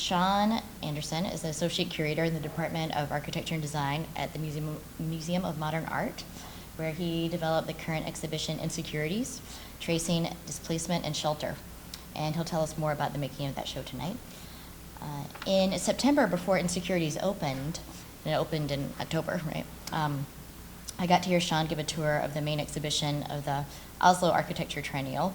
Sean Anderson is the Associate Curator in the Department of Architecture and Design at the Museum of Modern Art, where he developed the current exhibition Insecurities, Tracing Displacement and Shelter. And he'll tell us more about the making of that show tonight. In September, before Insecurities opened, and it opened in October, right? I got to hear Sean give a tour of the main exhibition of the Oslo Architecture Triennial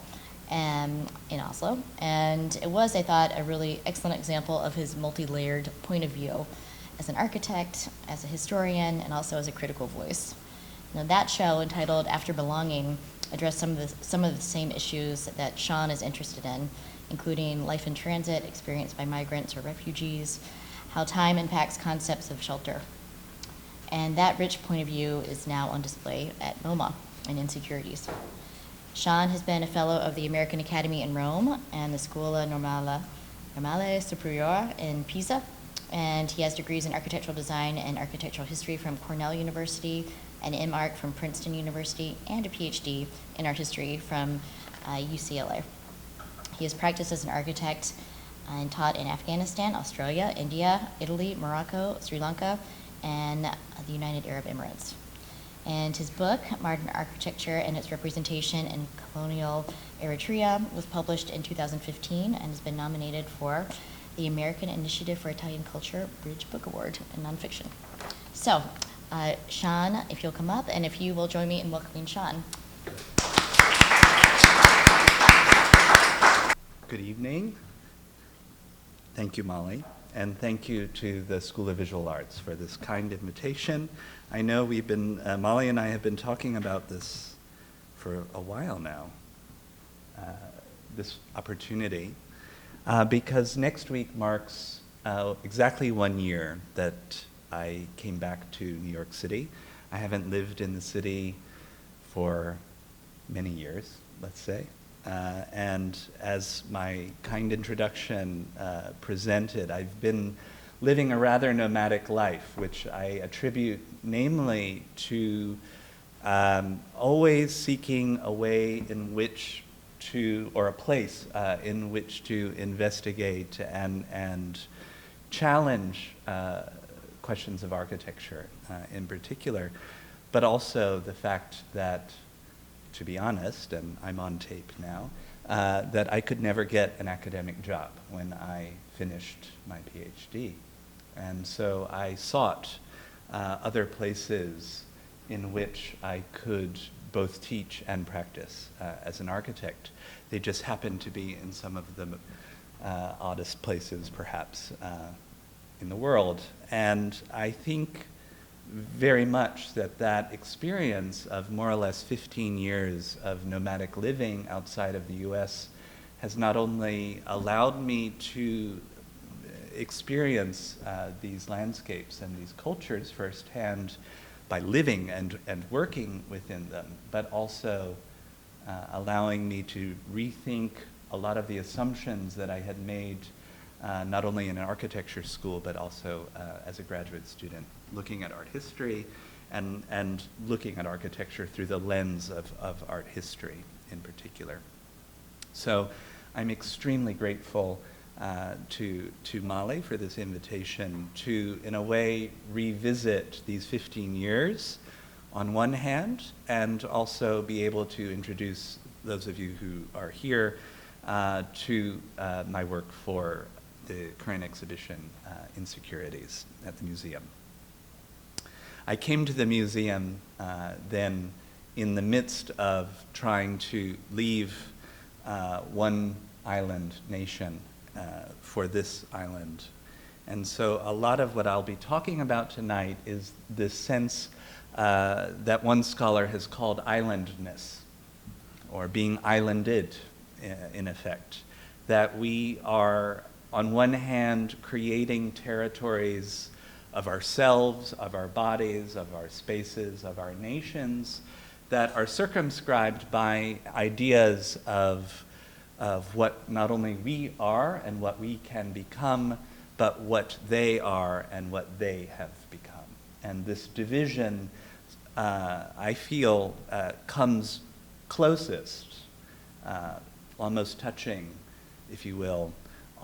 in Oslo. And it was, I thought, a really excellent example of his multi-layered point of view as an architect, as a historian, and also as a critical voice. Now, that show, entitled After Belonging, addressed some of the same issues that Sean is interested in, including life in transit experienced by migrants or refugees, how time impacts concepts of shelter. And that rich point of view is now on display at MoMA in Insecurities. Sean has been a fellow of the American Academy in Rome and the Scuola Normale Superiore in Pisa, and he has degrees in architectural design and architectural history from Cornell University, an M.Arch from Princeton University, and a Ph.D. in art history from UCLA. He has practiced as an architect and taught in Afghanistan, Australia, India, Italy, Morocco, Sri Lanka, and the United Arab Emirates. And his book, Modern Architecture and Its Representation in Colonial Eritrea, was published in 2015 and has been nominated for the American Initiative for Italian Culture Bridge Book Award in nonfiction. So, Sean, if you'll come up, and if you will join me in welcoming Sean. Good evening. Thank you, Molly. And thank you to the School of Visual Arts for this kind invitation. I know we've been, Molly and I have been talking about this for a while now, this opportunity, because next week marks exactly 1 year that I came back to New York City. I haven't lived in the city for many years, let's say. And as my kind introduction presented, I've been living a rather nomadic life, which I attribute namely to always seeking a way in which to, or a place in which to investigate and challenge questions of architecture in particular, but also the fact that, to be honest, and I'm on tape now, that I could never get an academic job when I finished my Ph.D. And so I sought other places in which I could both teach and practice as an architect. They just happened to be in some of the oddest places, perhaps, in the world. And I think very much that experience of more or less 15 years of nomadic living outside of the US has not only allowed me to experience these landscapes and these cultures firsthand by living and working within them, but also allowing me to rethink a lot of the assumptions that I had made not only in an architecture school, but also as a graduate student, looking at art history and looking at architecture through the lens of art history in particular. So I'm extremely grateful to Molly for this invitation to, in a way, revisit these 15 years on one hand, and also be able to introduce those of you who are here to my work for the current exhibition, Insecurities, at the museum. I came to the museum then in the midst of trying to leave one island nation for this island. And so a lot of what I'll be talking about tonight is this sense that one scholar has called islandness, or being islanded, in effect. That we are, on one hand, creating territories of ourselves, of our bodies, of our spaces, of our nations, that are circumscribed by ideas of what not only we are and what we can become, but what they are and what they have become. And this division, I feel, comes closest, almost touching, if you will,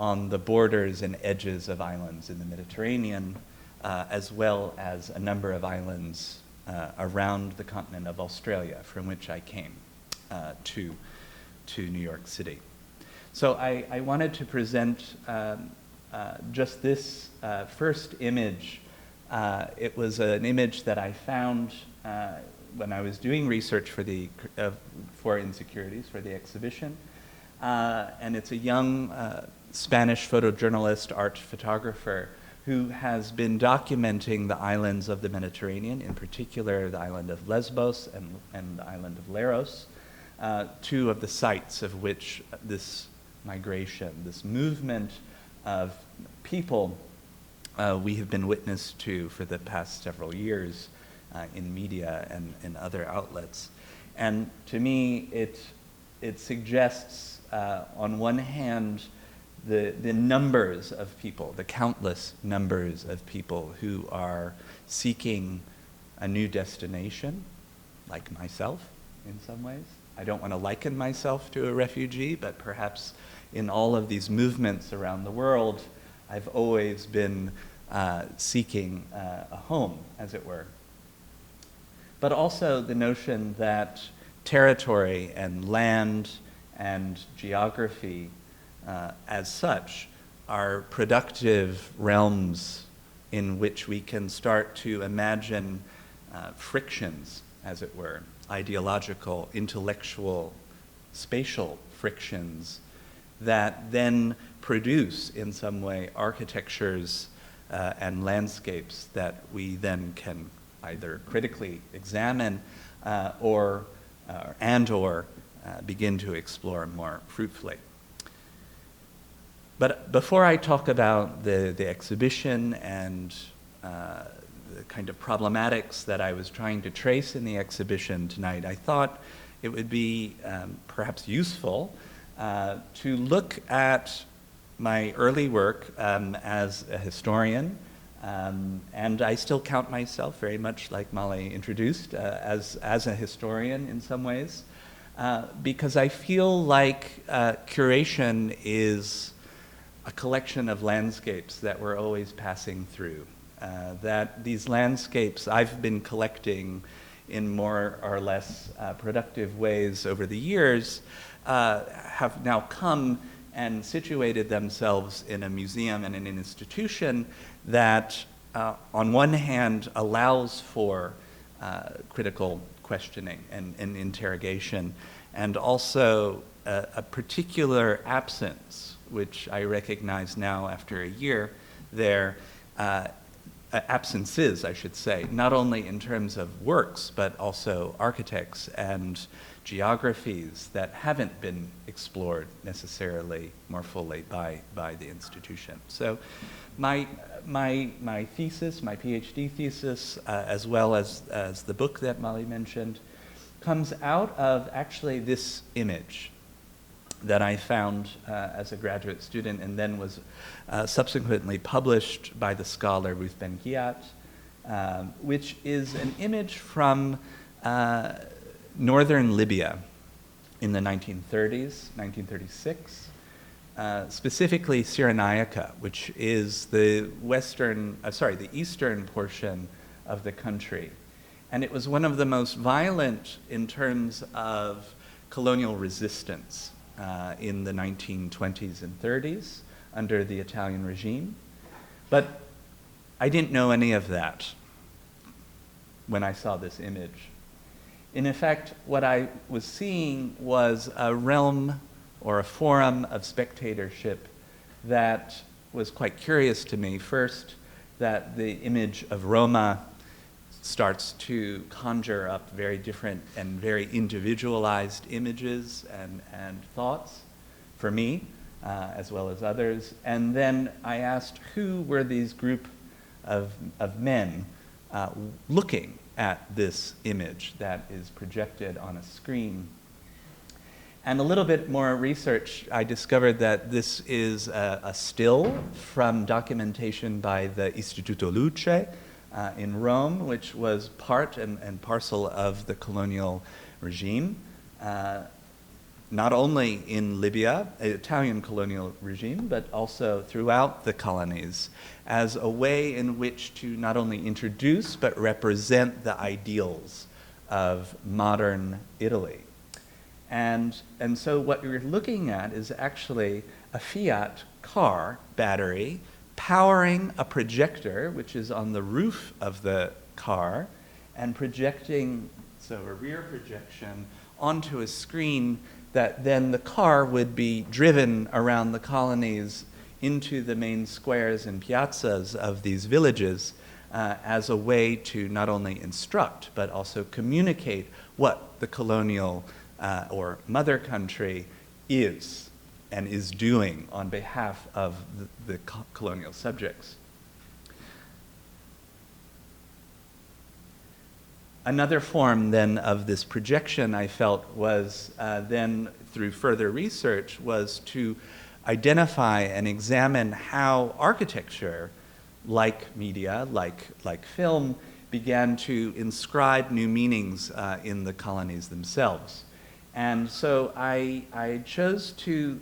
on the borders and edges of islands in the Mediterranean, as well as a number of islands around the continent of Australia, from which I came to New York City. So I wanted to present just this first image. It was an image that I found when I was doing research for Insecurities, for the exhibition. And it's a young Spanish photojournalist, art photographer, who has been documenting the islands of the Mediterranean, in particular the island of Lesbos and the island of Leros, two of the sites of which this migration, this movement of people we have been witness to for the past several years in media and in other outlets. And to me, it suggests, on one hand, the numbers of people, the countless numbers of people who are seeking a new destination, like myself in some ways. I don't want to liken myself to a refugee, but perhaps in all of these movements around the world, I've always been seeking a home, as it were. But also the notion that territory and land and geography as such are productive realms in which we can start to imagine frictions, as it were, ideological, intellectual, spatial frictions that then produce in some way architectures and landscapes that we then can either critically examine or begin to explore more fruitfully. But before I talk about the exhibition and the kind of problematics that I was trying to trace in the exhibition tonight, I thought it would be perhaps useful to look at my early work as a historian, and I still count myself very much like Molly introduced as a historian in some ways, because I feel like curation is a collection of landscapes that we're always passing through. That these landscapes I've been collecting in more or less productive ways over the years have now come and situated themselves in a museum and in an institution that on one hand allows for critical questioning and interrogation, and also a particular absence, which I recognize now after a year there, absences, I should say, not only in terms of works, but also architects and geographies that haven't been explored necessarily more fully by the institution. So my thesis, my Ph.D. thesis, as well as the book that Molly mentioned, comes out of actually this image that I found as a graduate student and then was subsequently published by the scholar Ruth Ben-Ghiat, which is an image from northern Libya in the 1930s, 1936, specifically Cyrenaica, which is the eastern portion of the country. And it was one of the most violent in terms of colonial resistance in the 1920s and 30s under the Italian regime. But I didn't know any of that when I saw this image. In effect, what I was seeing was a realm or a forum of spectatorship that was quite curious to me. First, that the image of Roma starts to conjure up very different and very individualized images and thoughts for me, as well as others. And then I asked, who were these group of men looking at this image that is projected on a screen? And a little bit more research, I discovered that this is a still from documentation by the Istituto Luce in Rome, which was part and parcel of the colonial regime. not only in Libya, Italian colonial regime, but also throughout the colonies, as a way in which to not only introduce but represent the ideals of modern Italy. And so what you're looking at is actually a Fiat car battery powering a projector, which is on the roof of the car, and projecting, so a rear projection, onto a screen that then the car would be driven around the colonies into the main squares and piazzas of these villages as a way to not only instruct, but also communicate what the colonial or mother country is and is doing on behalf of the colonial subjects. Another form then of this projection I felt was then through further research was to identify and examine how architecture, like media, like film, began to inscribe new meanings in the colonies themselves. And so I chose to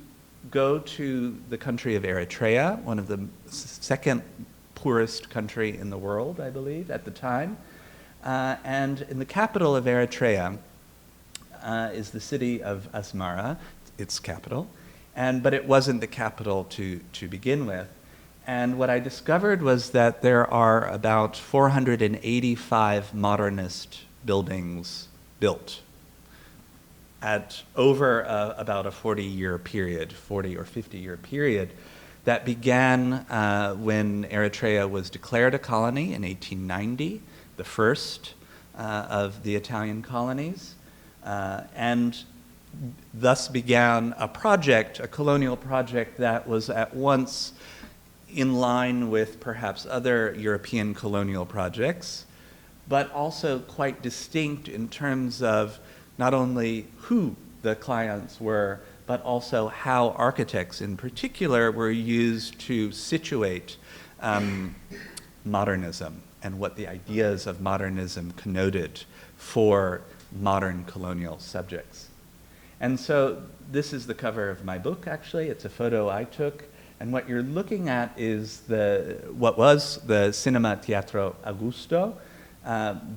go to the country of Eritrea, one of the second poorest country in the world, I believe, at the time. And in the capital of Eritrea is the city of Asmara, its capital, but it wasn't the capital to begin with. And what I discovered was that there are about 485 modernist buildings built at over about a 40-year period, 40 or 50-year period, that began when Eritrea was declared a colony in 1890, the first of the Italian colonies, and thus began a project, a colonial project that was at once in line with perhaps other European colonial projects, but also quite distinct in terms of not only who the clients were, but also how architects in particular were used to situate modernism and what the ideas of modernism connoted for modern colonial subjects. And so this is the cover of my book, actually. It's a photo I took. And what you're looking at is what was the Cinema Teatro Augusto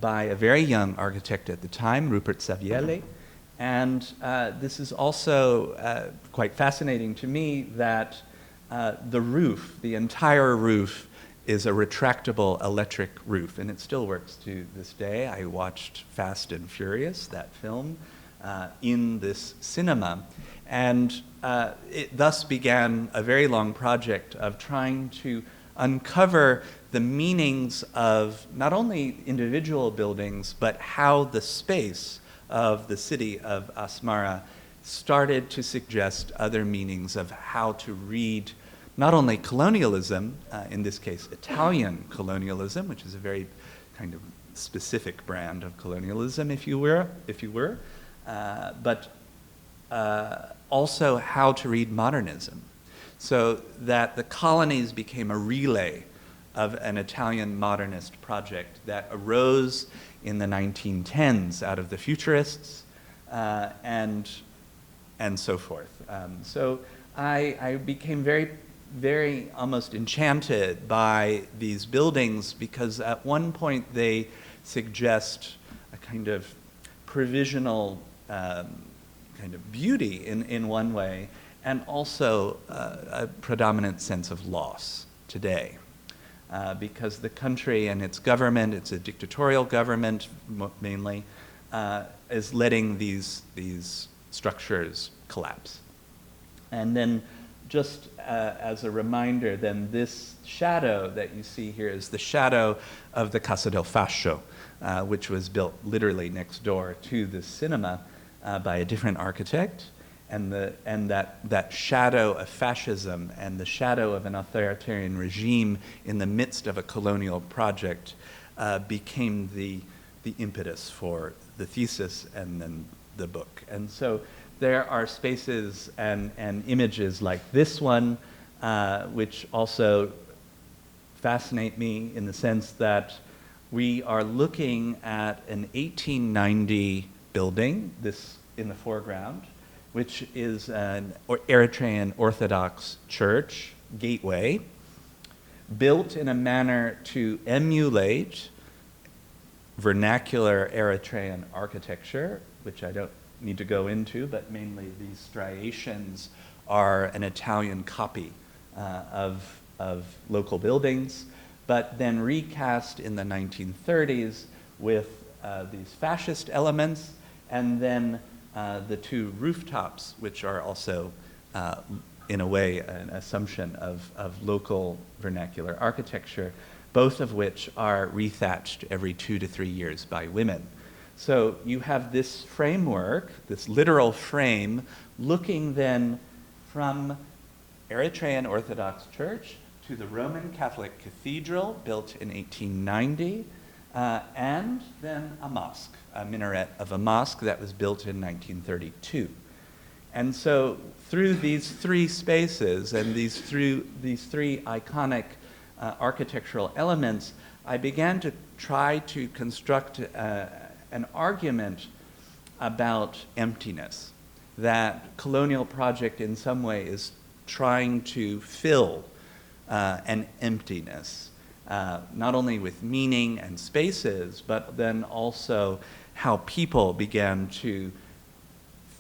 by a very young architect at the time, Rupert Savielli. And this is also quite fascinating to me that the roof, the entire roof, is a retractable electric roof, and it still works to this day. I watched Fast and Furious, that film, in this cinema. And it thus began a very long project of trying to uncover the meanings of not only individual buildings, but how the space of the city of Asmara started to suggest other meanings of how to read not only colonialism, in this case Italian colonialism, which is a very kind of specific brand of colonialism, if you were, but also how to read modernism, so that the colonies became a relay of an Italian modernist project that arose in the 1910s out of the futurists and so forth. So I became very almost enchanted by these buildings because at one point they suggest a kind of provisional kind of beauty in one way, and also a predominant sense of loss today. Because the country and its government, it's a dictatorial government mainly, is letting these structures collapse. And then just as a reminder, then this shadow that you see here is the shadow of the Casa del Fascio, which was built literally next door to the cinema by a different architect. And that shadow of fascism and the shadow of an authoritarian regime in the midst of a colonial project became the impetus for the thesis and then the book. And so there are spaces and images like this one, which also fascinate me in the sense that we are looking at an 1890 building, this in the foreground, which is an Eritrean Orthodox church, gateway, built in a manner to emulate vernacular Eritrean architecture, which I don't need to go into, but mainly these striations are an Italian copy of local buildings, but then recast in the 1930s with these fascist elements, and then the two rooftops, which are also, in a way, an assumption of local vernacular architecture, both of which are rethatched every 2 to 3 years by women. So you have this framework, this literal frame, looking then from Eritrean Orthodox Church to the Roman Catholic Cathedral, built in 1890, and then a mosque, a minaret of a mosque that was built in 1932. And so through these three spaces and these three iconic architectural elements, I began to try to construct an argument about emptiness, that colonial project in some way is trying to fill an emptiness, not only with meaning and spaces, but then also how people began to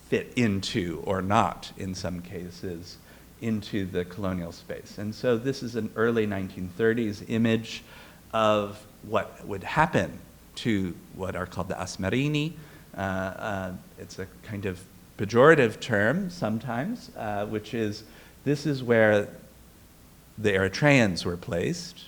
fit into, or not in some cases, into the colonial space. And so this is an early 1930s image of what would happen to what are called the Asmarini. It's a kind of pejorative term sometimes, which is, this is where the Eritreans were placed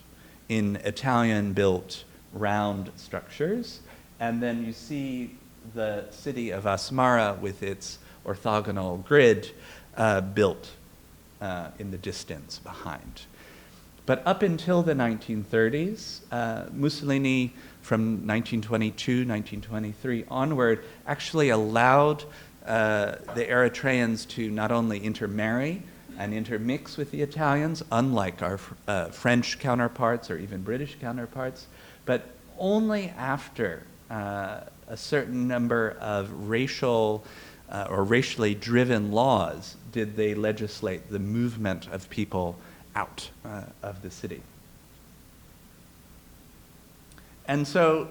in Italian-built round structures. And then you see the city of Asmara with its orthogonal grid built in the distance behind. But up until the 1930s, Mussolini, from 1922, 1923 onward, actually allowed the Eritreans to not only intermarry and intermix with the Italians, unlike our French counterparts or even British counterparts, but only after a certain number of racial or racially driven laws did they legislate the movement of people out of the city. And so,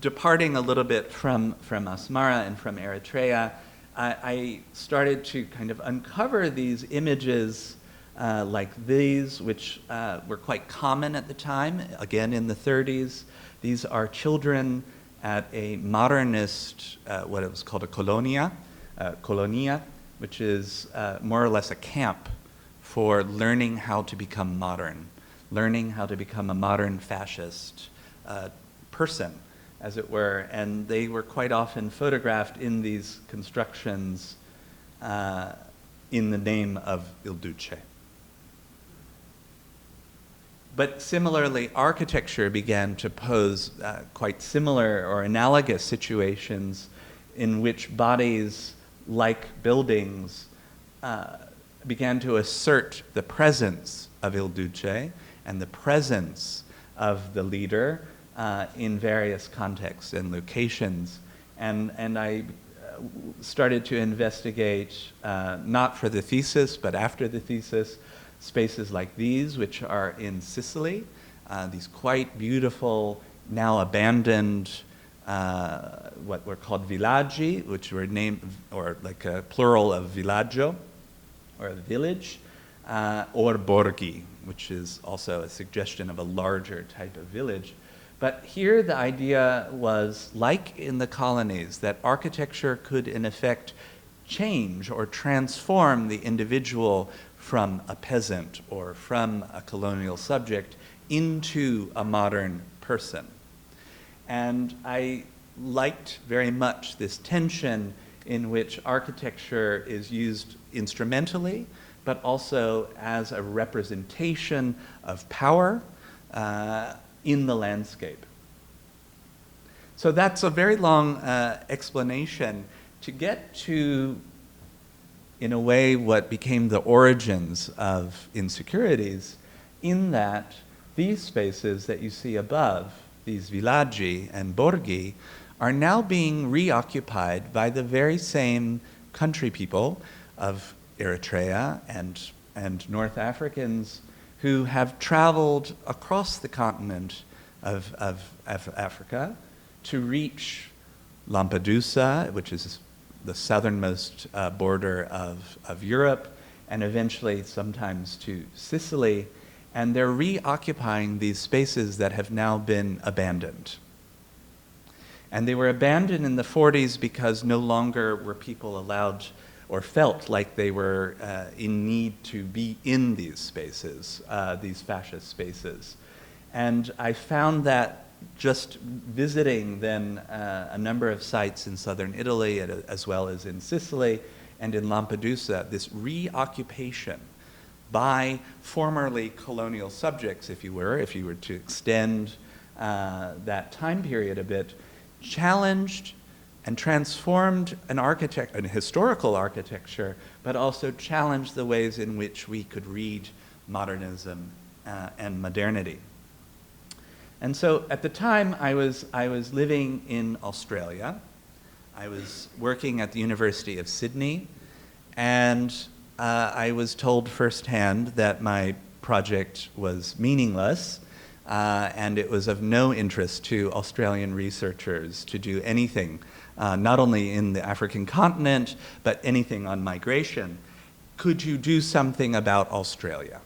departing a little bit from Asmara and from Eritrea, I started to kind of uncover these images like these, which were quite common at the time, again in the 30s. These are children at a modernist, what it was called a colonia, which is more or less a camp for learning how to become modern, learning how to become a modern fascist person, as it were. And they were quite often photographed in these constructions in the name of Il Duce. But similarly, architecture began to pose quite similar or analogous situations in which bodies, like buildings, began to assert the presence of Il Duce and the presence of the leader in various contexts and locations. And I started to investigate, not for the thesis, but after the thesis, spaces like these, which are in Sicily, these quite beautiful, now abandoned, what were called villaggi, which were named, or like a plural of villaggio, or a village, or borghi, which is also a suggestion of a larger type of village. But here the idea was, like in the colonies, that architecture could in effect change or transform the individual from a peasant or from a colonial subject into a modern person. And I liked very much this tension in which architecture is used instrumentally, but also as a representation of power in the landscape. So that's a very long explanation to get to, in a way, what became the origins of Insecurities, in that these spaces that you see above, these villaggi and borghi, are now being reoccupied by the very same country people of Eritrea and North Africans who have traveled across the continent of Africa to reach Lampedusa, which is the southernmost border of Europe, and eventually sometimes to Sicily, and they're reoccupying these spaces that have now been abandoned. And they were abandoned in the 40s because no longer were people allowed or felt like they were in need to be in these spaces, these fascist spaces. And I found that just visiting then a number of sites in southern Italy as well as in Sicily and in Lampedusa, this reoccupation by formerly colonial subjects, if you were to extend that time period a bit, challenged and transformed an historical architecture, but also challenged the ways in which we could read modernism and modernity. And so at the time I was living in Australia. I was working at the University of Sydney, and I was told firsthand that my project was meaningless, and it was of no interest to Australian researchers to do anything, not only in the African continent, but anything on migration. Could you do something about Australia?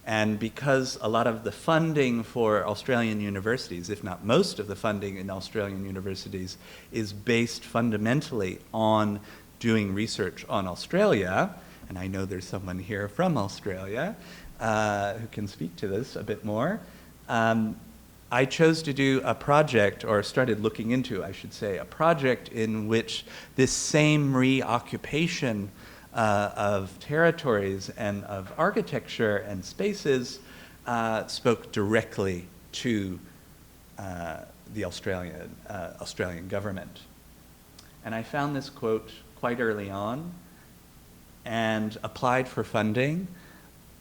And because a lot of the funding for Australian universities, if not most of the funding in Australian universities, is based fundamentally on doing research on Australia, and I know there's someone here from Australia who can speak to this a bit more, I chose to do a project, or started looking into, I should say, a project in which this same reoccupation of territories and of architecture and spaces spoke directly to the Australian government. And I found this quote quite early on and applied for funding,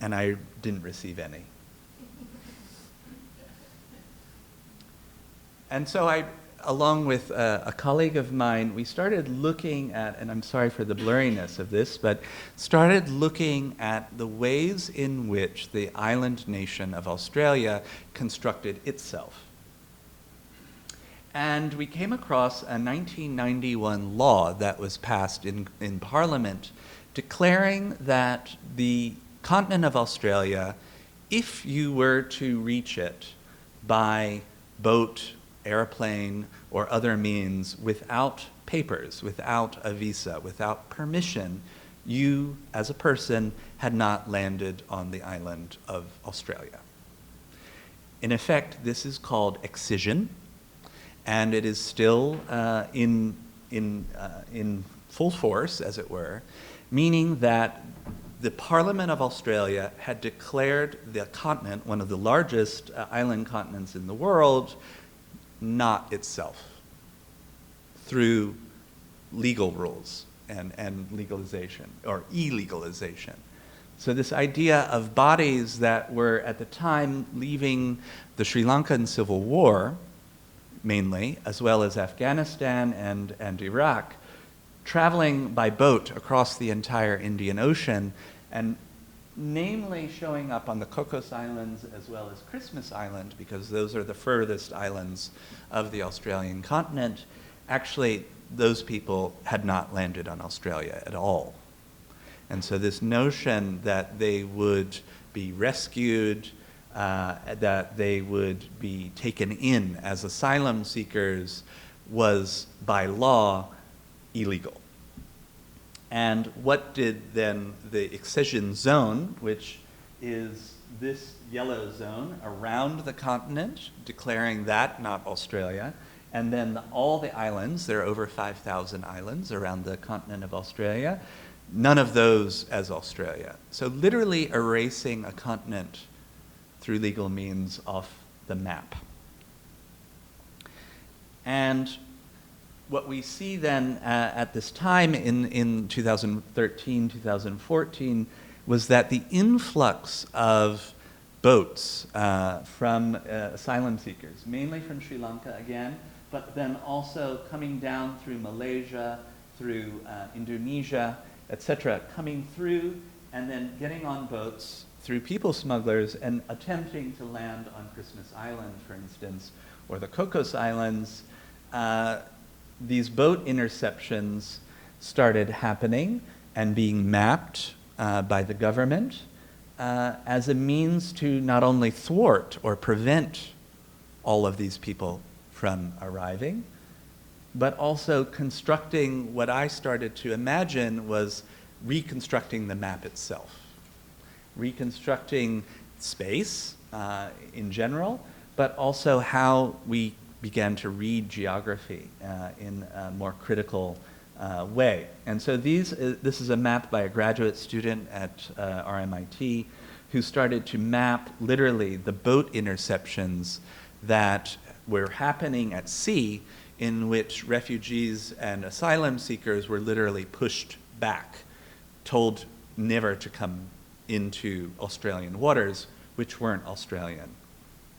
and I didn't receive any. And so I, along with a colleague of mine, we started looking at, and I'm sorry for the blurriness of this, but started looking at the ways in which the island nation of Australia constructed itself. And we came across a 1991 law that was passed in Parliament declaring that the continent of Australia, if you were to reach it by boat, airplane, or other means without papers, without a visa, without permission, you as a person had not landed on the island of Australia. In effect, this is called excision, and it is still in full force, as it were, meaning that the Parliament of Australia had declared the continent, one of the largest island continents in the world, not itself, through legal rules and legalization, or illegalization. So this idea of bodies that were at the time leaving the Sri Lankan Civil War, mainly, as well as Afghanistan and Iraq, traveling by boat across the entire Indian Ocean, and namely showing up on the Cocos Islands as well as Christmas Island, because those are the furthest islands of the Australian continent. Actually, those people had not landed on Australia at all. And so this notion that they would be rescued, that they would be taken in as asylum seekers, was by law illegal. And what did then the excision zone, which is this yellow zone around the continent, declaring that not Australia, and then all the islands, there are over 5,000 islands around the continent of Australia, none of those as Australia. So literally erasing a continent through legal means off the map. And what we see then at this time in 2013, 2014, was that the influx of boats from asylum seekers, mainly from Sri Lanka again, but then also coming down through Malaysia, through Indonesia, etc., coming through and then getting on boats through people smugglers and attempting to land on Christmas Island, for instance, or the Cocos Islands. These boat interceptions started happening and being mapped by the government as a means to not only thwart or prevent all of these people from arriving, but also constructing what I started to imagine was reconstructing the map itself, reconstructing space in general, but also how we began to read geography in a more critical way. And so this is a map by a graduate student at RMIT who started to map literally the boat interceptions that were happening at sea, in which refugees and asylum seekers were literally pushed back, told never to come into Australian waters, which weren't Australian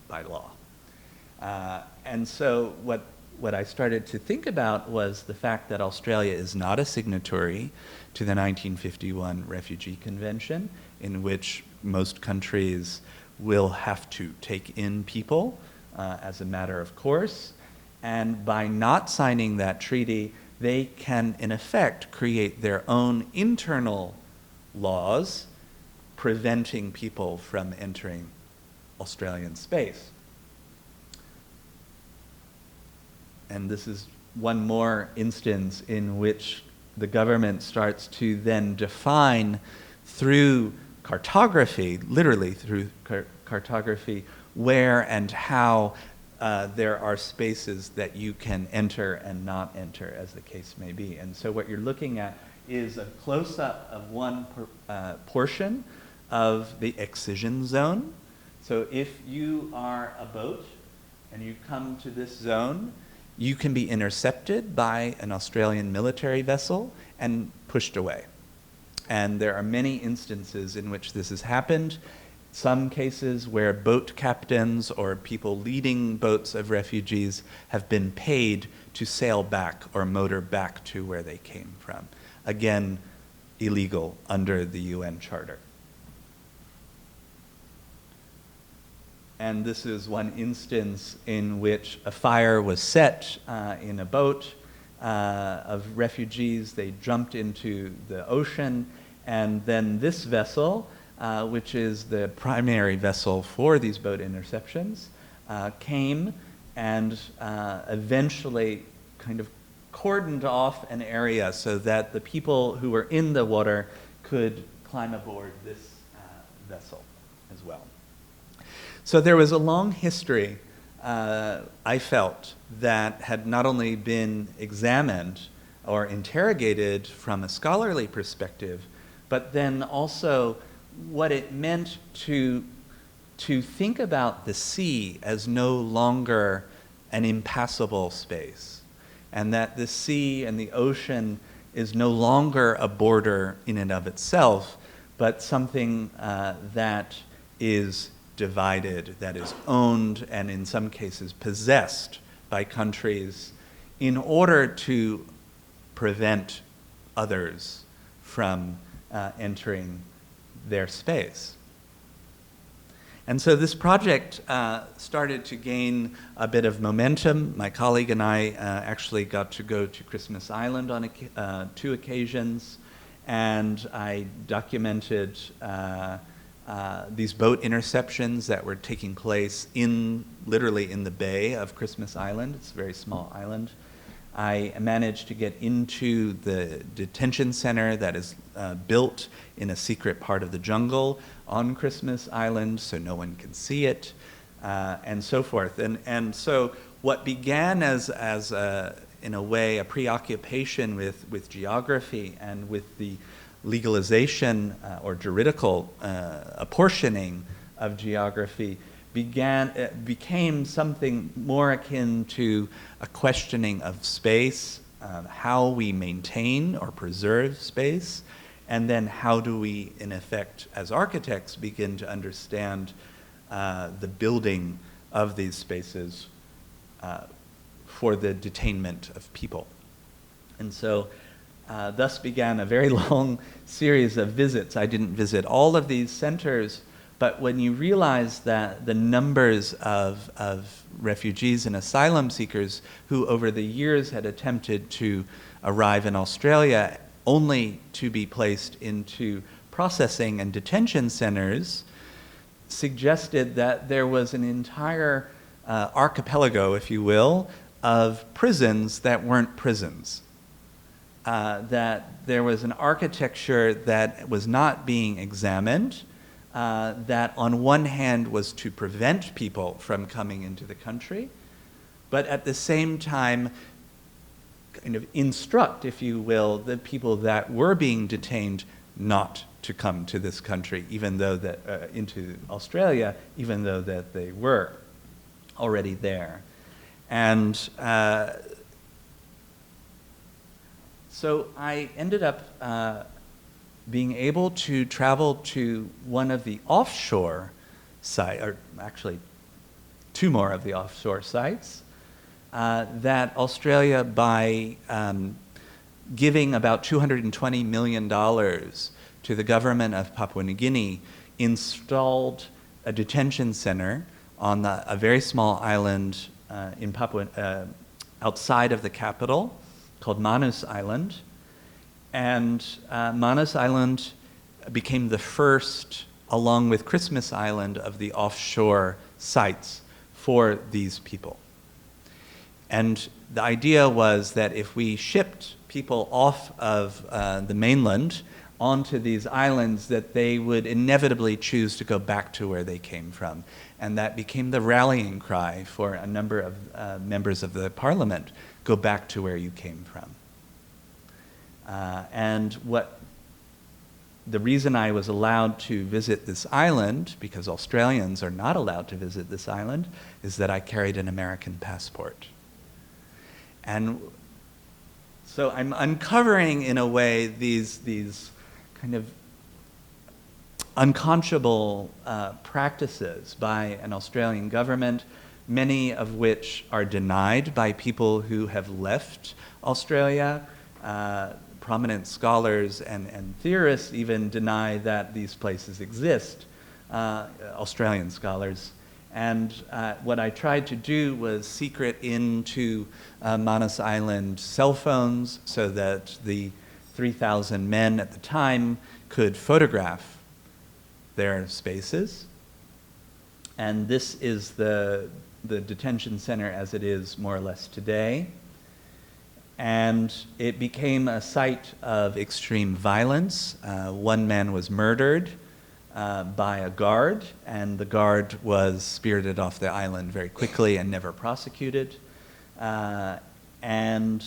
by law. And so what I started to think about was the fact that Australia is not a signatory to the 1951 Refugee Convention, in which most countries will have to take in people as a matter of course. And by not signing that treaty, they can, in effect, create their own internal laws preventing people from entering Australian space. And this is one more instance in which the government starts to then define through cartography, literally through cartography, where and how there are spaces that you can enter and not enter, as the case may be. And so what you're looking at is a close-up of one portion of the excision zone. So if you are a boat and you come to this zone, you can be intercepted by an Australian military vessel and pushed away. And there are many instances in which this has happened. Some cases where boat captains or people leading boats of refugees have been paid to sail back or motor back to where they came from. Again, illegal under the UN Charter. And this is one instance in which a fire was set in a boat of refugees. They jumped into the ocean, and then this vessel, which is the primary vessel for these boat interceptions, came and eventually kind of cordoned off an area so that the people who were in the water could climb aboard this vessel as well. So there was a long history, I felt, that had not only been examined or interrogated from a scholarly perspective, but then also what it meant to think about the sea as no longer an impassable space, and that the sea and the ocean is no longer a border in and of itself, but something that is divided, that is owned, and in some cases possessed by countries in order to prevent others from entering their space. And so this project started to gain a bit of momentum. My colleague and I actually got to go to Christmas Island on 2 occasions, and I documented these boat interceptions that were taking place literally in the bay of Christmas Island. It's a very small island. I managed to get into the detention center that is built in a secret part of the jungle on Christmas Island, so no one can see it, and so forth. And so what began as in a way, a preoccupation with geography and with the legalization or juridical apportioning of geography became something more akin to a questioning of space, how we maintain or preserve space, and then how do we, in effect, as architects, begin to understand the building of these spaces for the detainment of people. And so thus began a very long series of visits. I didn't visit all of these centers, but when you realize that the numbers of refugees and asylum seekers who over the years had attempted to arrive in Australia only to be placed into processing and detention centers, suggested that there was an entire archipelago, if you will, of prisons that weren't prisons. That there was an architecture that was not being examined, that on one hand was to prevent people from coming into the country, but at the same time kind of instruct, if you will, the people that were being detained not to come to this country, even though that into Australia, even though that they were already there. And so I ended up being able to travel to one of the offshore sites, or actually two more of the offshore sites, that Australia, by giving about $220 million to the government of Papua New Guinea, installed a detention center on a very small island in Papua, outside of the capital, called Manus Island. And Manus Island became the first, along with Christmas Island, of the offshore sites for these people. And the idea was that if we shipped people off of the mainland onto these islands, that they would inevitably choose to go back to where they came from. And that became the rallying cry for a number of members of the parliament: go back to where you came from. And the reason I was allowed to visit this island, because Australians are not allowed to visit this island, is that I carried an American passport. And so I'm uncovering, in a way, these kind of unconscionable practices by an Australian government, many of which are denied by people who have left Australia. Prominent scholars and theorists even deny that these places exist, Australian scholars. And what I tried to do was secret into Manus Island cell phones so that the 3,000 men at the time could photograph their spaces. And this is the detention center as it is more or less today. And it became a site of extreme violence. One man was murdered by a guard, and the guard was spirited off the island very quickly and never prosecuted. And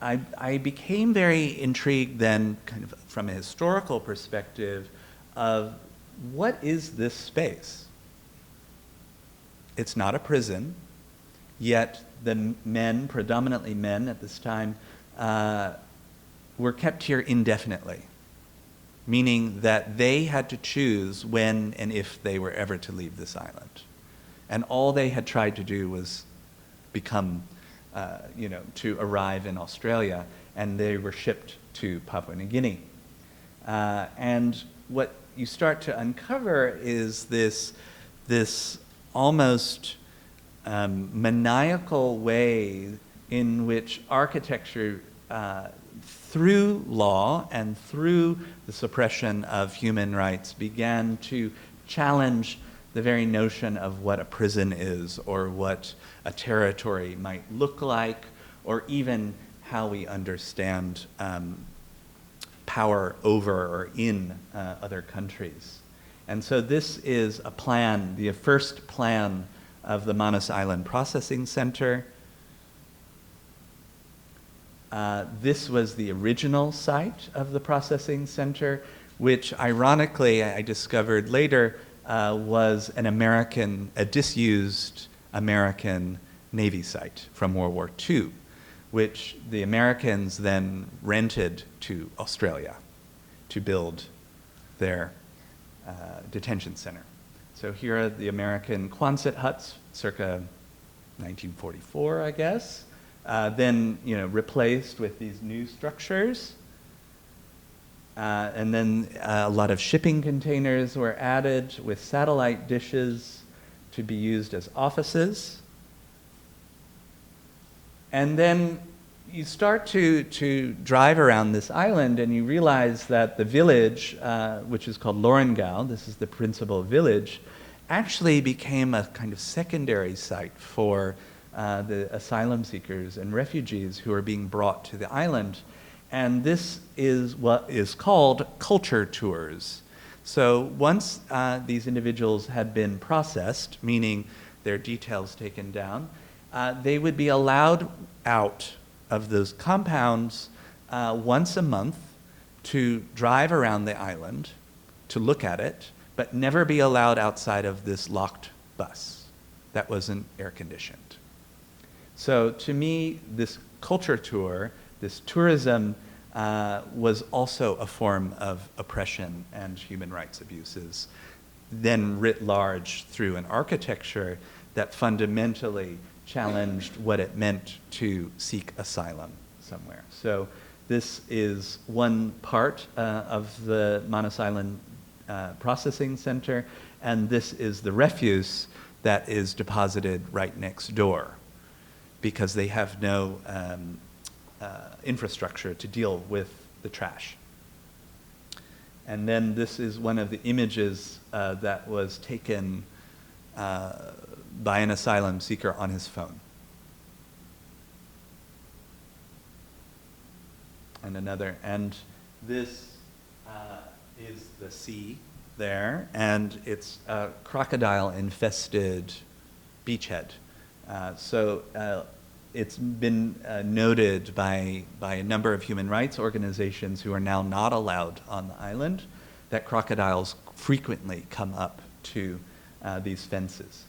I became very intrigued then, kind of from a historical perspective, of what is this space? It's not a prison, yet the men, predominantly men at this time, were kept here indefinitely, meaning that they had to choose when and if they were ever to leave this island. And all they had tried to do was become, to arrive in Australia, and they were shipped to Papua New Guinea. And what you start to uncover is this almost maniacal way in which architecture, through law and through the suppression of human rights, began to challenge the very notion of what a prison is, or what a territory might look like, or even how we understand power over or in other countries. And so this is a plan, the first plan of the Manus Island Processing Center. This was the original site of the processing center, which ironically I discovered later was a disused American Navy site from World War II, which the Americans then rented to Australia to build their detention center. So here are the American Quonset huts, circa 1944, I guess, then replaced with these new structures. And then a lot of shipping containers were added with satellite dishes to be used as offices. And then you start to drive around this island and you realize that the village, which is called Lorengau, this is the principal village, actually became a kind of secondary site for the asylum seekers and refugees who are being brought to the island. And this is what is called culture tours. So once these individuals had been processed, meaning their details taken down, they would be allowed out of those compounds once a month to drive around the island, to look at it, but never be allowed outside of this locked bus that wasn't air-conditioned. So to me, this culture tour, this tourism, was also a form of oppression and human rights abuses, then writ large through an architecture that fundamentally challenged what it meant to seek asylum somewhere. So this is one part of the Manus Island Processing Center, and this is the refuse that is deposited right next door because they have no infrastructure to deal with the trash. And then this is one of the images that was taken by an asylum seeker on his phone. And another, and this is the sea there, and it's a crocodile-infested beachhead. It's been noted by a number of human rights organizations who are now not allowed on the island that crocodiles frequently come up to these fences.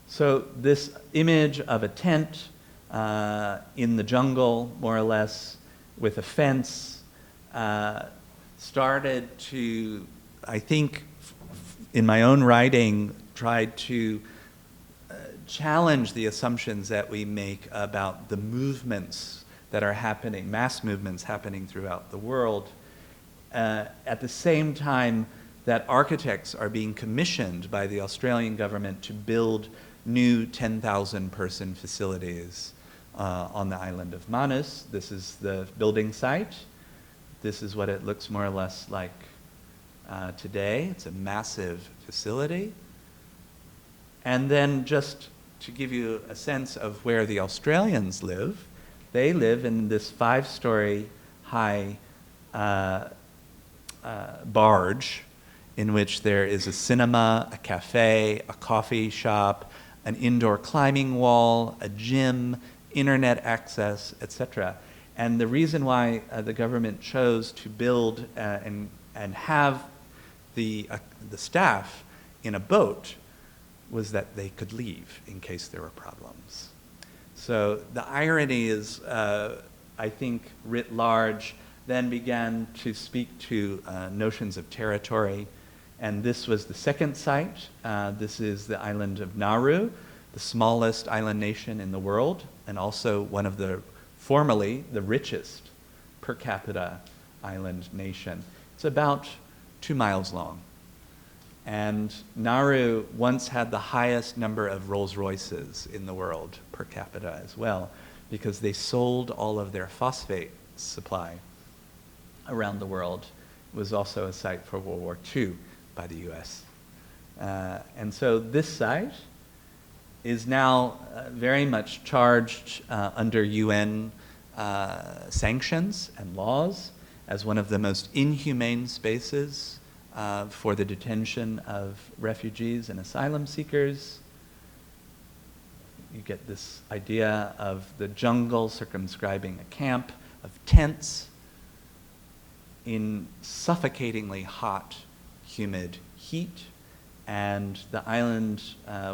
So this image of a tent in the jungle, more or less, with a fence, started to, I think, in my own writing, tried to challenge the assumptions that we make about the movements that are happening, mass movements happening throughout the world, at the same time that architects are being commissioned by the Australian government to build new 10,000 person facilities on the island of Manus. This is the building site. This is what it looks more or less like today. It's a massive facility. And then just to give you a sense of where the Australians live, they live in this 5-story high barge in which there is a cinema, a cafe, a coffee shop, an indoor climbing wall, a gym, internet access, etc. And the reason why the government chose to build and have the staff in a boat was that they could leave in case there were problems. So the irony is, I think, writ large, then began to speak to notions of territory. And this was the second site. This is the island of Nauru, the smallest island nation in the world, and also one of the, formerly, the richest per capita island nation. It's about 2 miles long. And Nauru once had the highest number of Rolls Royces in the world per capita as well, because they sold all of their phosphate supply around the world. It was also a site for World War II by the US. And so this site is now very much charged under UN sanctions and laws as one of the most inhumane spaces for the detention of refugees and asylum seekers. You get this idea of the jungle circumscribing a camp of tents in suffocatingly hot, humid heat. And the island,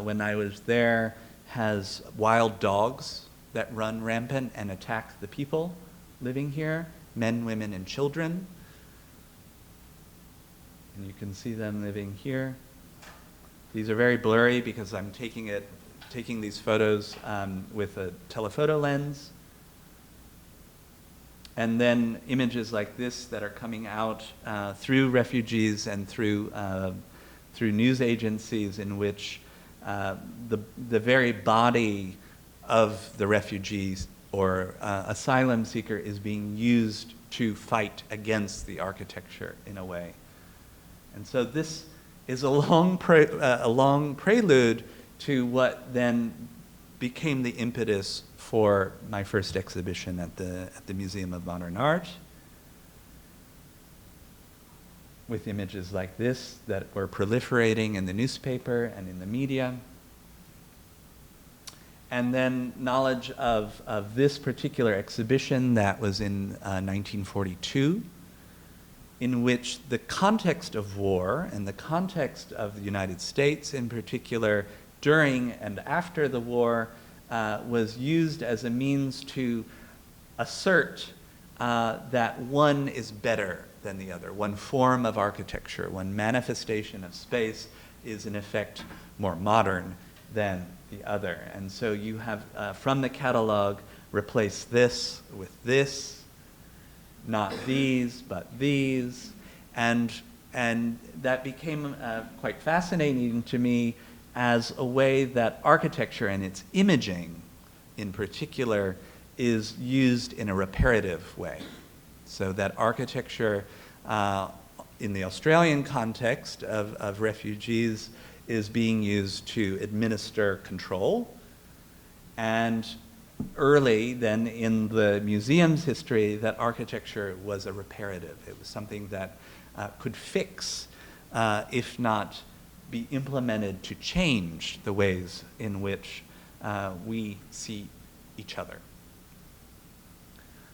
when I was there, has wild dogs that run rampant and attack the people living here, men, women, and children. And you can see them living here. These are very blurry because I'm taking it taking these photos with a telephoto lens. And then images like this that are coming out through refugees and through news agencies, in which the very body of the refugees or asylum seeker is being used to fight against the architecture in a way. And so this is a long prelude to what then became the impetus for my first exhibition at the Museum of Modern Art, with images like this that were proliferating in the newspaper and in the media. And then knowledge of this particular exhibition that was in 1942, in which the context of war and the context of the United States in particular during and after the war was used as a means to assert that one is better than the other. One form of architecture, one manifestation of space is in effect more modern than the other. And so you have, from the catalog, replace this with this, not these, but these. And that became quite fascinating to me as a way that architecture and its imaging, in particular, is used in a reparative way. So that architecture, in the Australian context of refugees, is being used to administer control. And early, then, in the museum's history, that architecture was a reparative. It was something that could fix, if not be implemented to change the ways in which we see each other.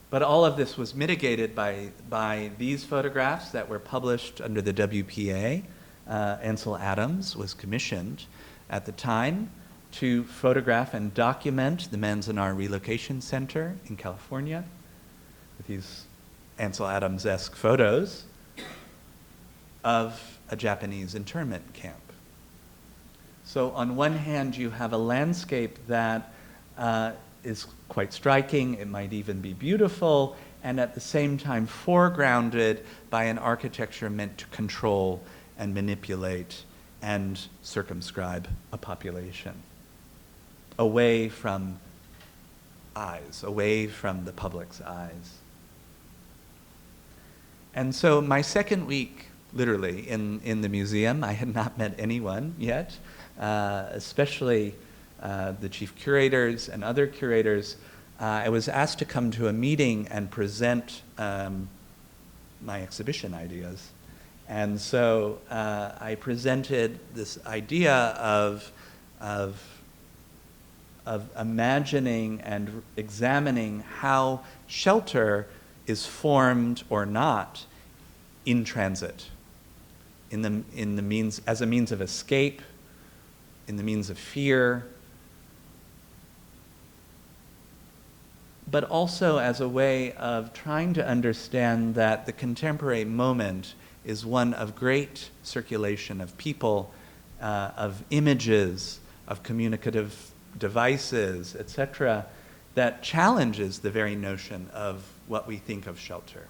But all of this was mitigated by these photographs that were published under the WPA. Ansel Adams was commissioned at the time to photograph and document the Manzanar Relocation Center in California, with these Ansel Adams-esque photos of a Japanese internment camp. So on one hand, you have a landscape that is quite striking, it might even be beautiful, and at the same time foregrounded by an architecture meant to control and manipulate and circumscribe a population, away from eyes, away from the public's eyes. And so my second week, literally, in the museum, I had not met anyone yet, especially the chief curators and other curators. I was asked to come to a meeting and present my exhibition ideas. And so I presented this idea of imagining and examining how shelter is formed or not in transit, in the means, as a means of escape, in the means of fear, but also as a way of trying to understand that the contemporary moment is one of great circulation of people, of images, of communicative devices, etc., that challenges the very notion of what we think of shelter.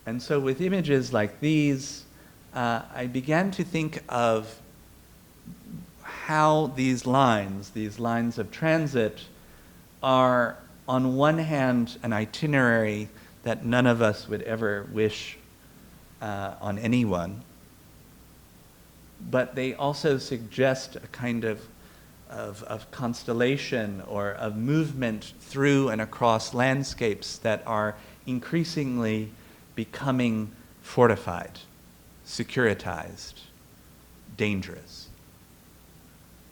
And so with images like these, I began to think of how these lines of transit, are on one hand an itinerary that none of us would ever wish on anyone, but they also suggest a kind of constellation or of movement through and across landscapes that are increasingly becoming fortified, securitized, dangerous.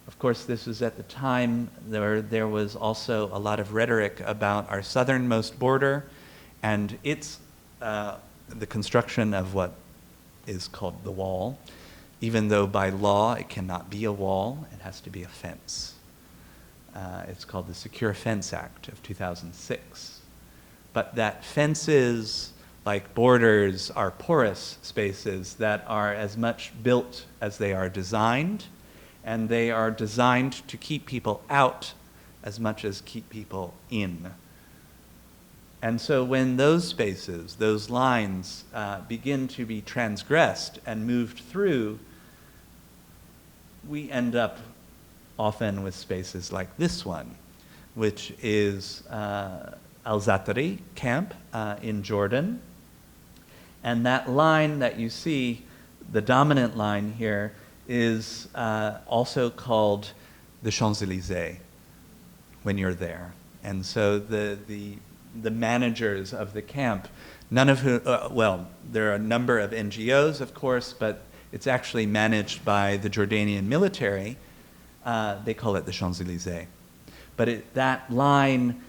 Of course, this was at the time there was also a lot of rhetoric about our southernmost border and its the construction of what is called the wall, even though by law it cannot be a wall, it has to be a fence. It's called the Secure Fence Act of 2006. But that fences like borders are porous spaces that are as much built as they are designed, and they are designed to keep people out as much as keep people in. And so when those spaces, those lines, begin to be transgressed and moved through, we end up often with spaces like this one, which is Al-Zatari camp in Jordan. And that line that you see, the dominant line here, is also called the Champs-Élysées when you're there. And so the managers of the camp, none of whom, well, there are a number of NGOs, of course, but it's actually managed by the Jordanian military. They call it the Champs-Élysées. But that line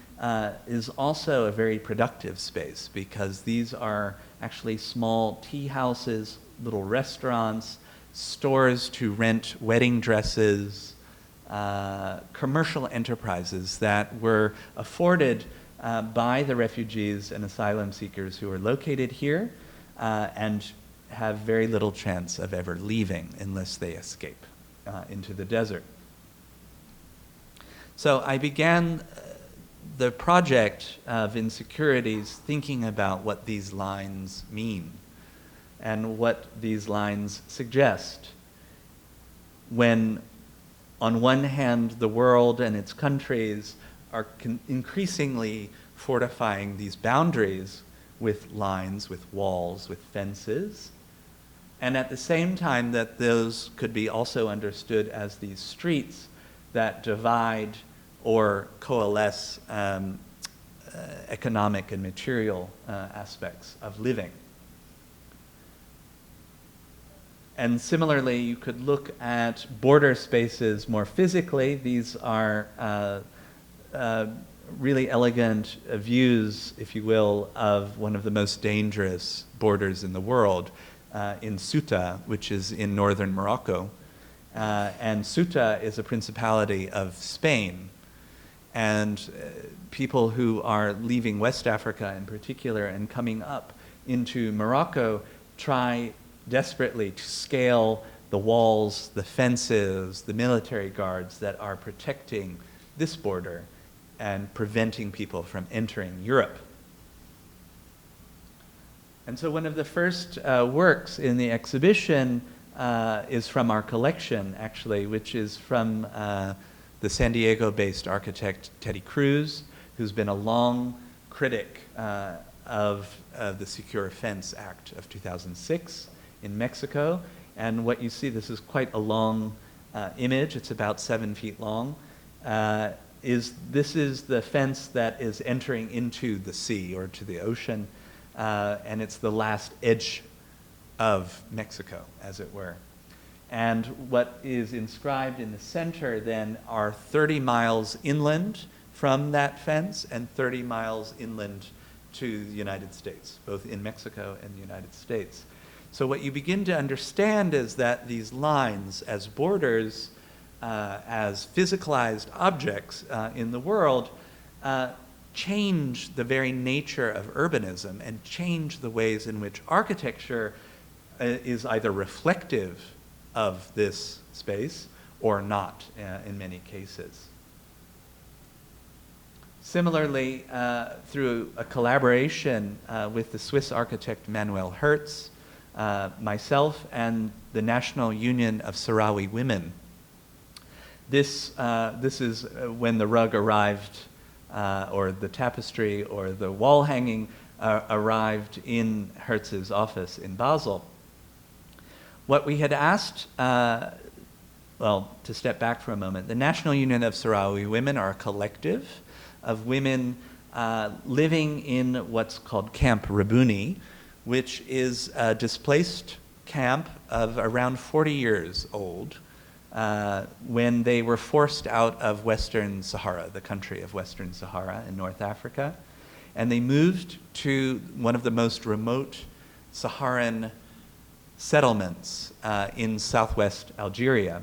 is also a very productive space because these are actually small tea houses, little restaurants, stores to rent wedding dresses, commercial enterprises that were afforded by the refugees and asylum seekers who are located here and have very little chance of ever leaving unless they escape into the desert. So I began the project of Insecurities thinking about what these lines mean and what these lines suggest. When, on one hand, the world and its countries are increasingly fortifying these boundaries with lines, with walls, with fences, and at the same time that those could be also understood as these streets that divide or coalesce economic and material aspects of living. And similarly, you could look at border spaces more physically. These are really elegant views, if you will, of one of the most dangerous borders in the world, in Ceuta, which is in northern Morocco. And Ceuta is a principality of Spain. And people who are leaving West Africa in particular and coming up into Morocco try desperately to scale the walls, the fences, the military guards that are protecting this border and preventing people from entering Europe. And so one of the first works in the exhibition is from our collection, actually, which is from the San Diego-based architect Teddy Cruz, who's been a long critic of the Secure Fence Act of 2006 in Mexico. And what you see, this is quite a long image, it's about 7 feet long, this is the fence that is entering into the sea or to the ocean, and it's the last edge of Mexico, as it were. And what is inscribed in the center then are 30 miles inland from that fence and 30 miles inland to the United States, both in Mexico and the United States. So what you begin to understand is that these lines as borders, as physicalized objects in the world, change the very nature of urbanism and change the ways in which architecture is either reflective of this space or not in many cases. Similarly, through a collaboration with the Swiss architect Manuel Hertz, myself and the National Union of Sahrawi Women, this is when the rug arrived, or the tapestry or the wall hanging arrived in Hertz's office in Basel. What we had asked, well, to step back for a moment, the National Union of Sahrawi Women are a collective of women living in what's called Camp Rabuni, which is a displaced camp of around 40 years old when they were forced out of Western Sahara, the country of Western Sahara in North Africa. And they moved to one of the most remote Saharan settlements in southwest Algeria.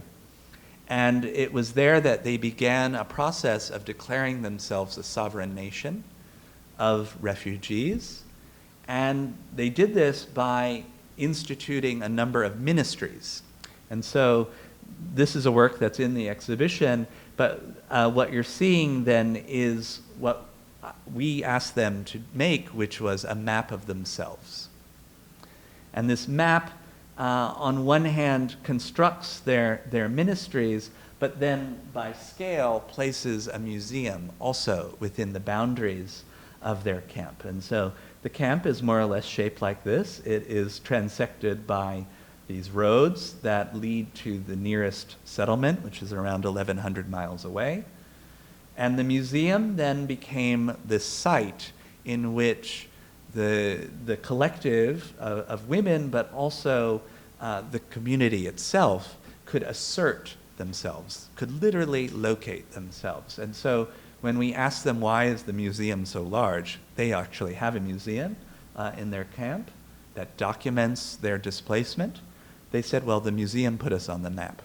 And it was there that they began a process of declaring themselves a sovereign nation of refugees And they did this by instituting a number of ministries. And so this is a work that's in the exhibition, but what you're seeing then is what we asked them to make, which was a map of themselves. And this map, on one hand, constructs their ministries, but then by scale places a museum also within the boundaries of their camp. And so the camp is more or less shaped like this. It is transected by these roads that lead to the nearest settlement, which is around 1,100 miles away. And the museum then became this site in which the collective of women, but also the community itself, could assert themselves, could literally locate themselves. And so when we asked them, why is the museum so large, they actually have a museum in their camp that documents their displacement. They said, well, the museum put us on the map.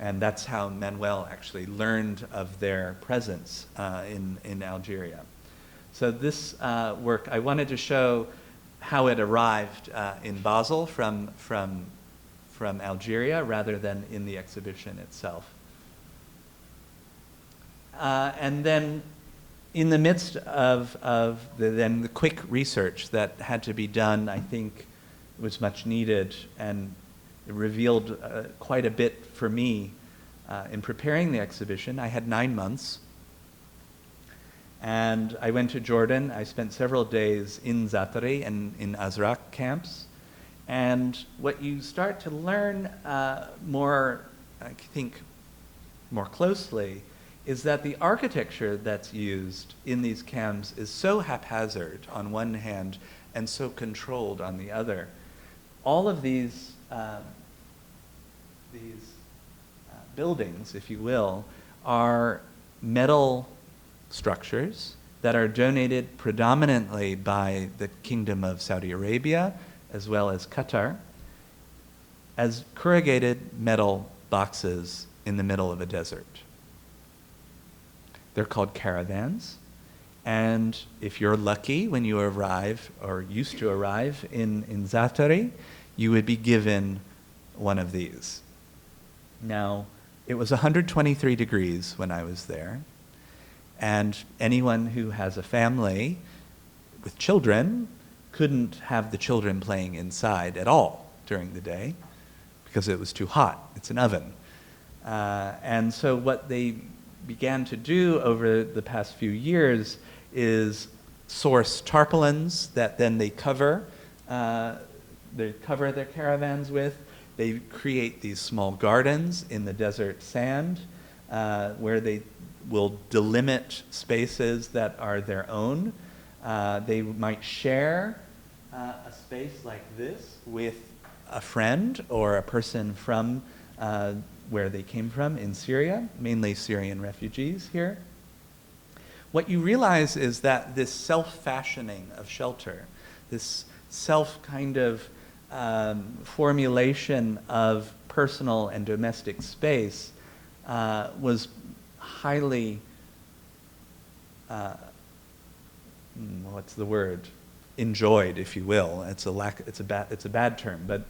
And that's how Manuel actually learned of their presence in Algeria. So this work, I wanted to show how it arrived in Basel from Algeria rather than in the exhibition itself. And then in the midst of the quick research that had to be done, I think was much needed, and it revealed quite a bit for me in preparing the exhibition. I had 9 months, and I went to Jordan. I spent several days in Zatari and in Azraq camps. And what you start to learn more, I think, more closely, is that the architecture that's used in these camps is so haphazard on one hand and so controlled on the other. All of these buildings, if you will, are metal structures that are donated predominantly by the Kingdom of Saudi Arabia as well as Qatar as corrugated metal boxes in the middle of a desert. They're called caravans, and if you're lucky when you arrive, or used to arrive in Zatari, you would be given one of these. Now, it was 123 degrees when I was there, and anyone who has a family with children couldn't have the children playing inside at all during the day because it was too hot. It's an oven. And so what they began to do over the past few years is source tarpaulins that then they cover their caravans with. They create these small gardens in the desert sand where they will delimit spaces that are their own. They might share a space like this with a friend or a person from where they came from in Syria, mainly Syrian refugees here. What you realize is that this self-fashioning of shelter, this self kind of formulation of personal and domestic space was highly, what's the word? Enjoyed, if you will. It's a bad term, but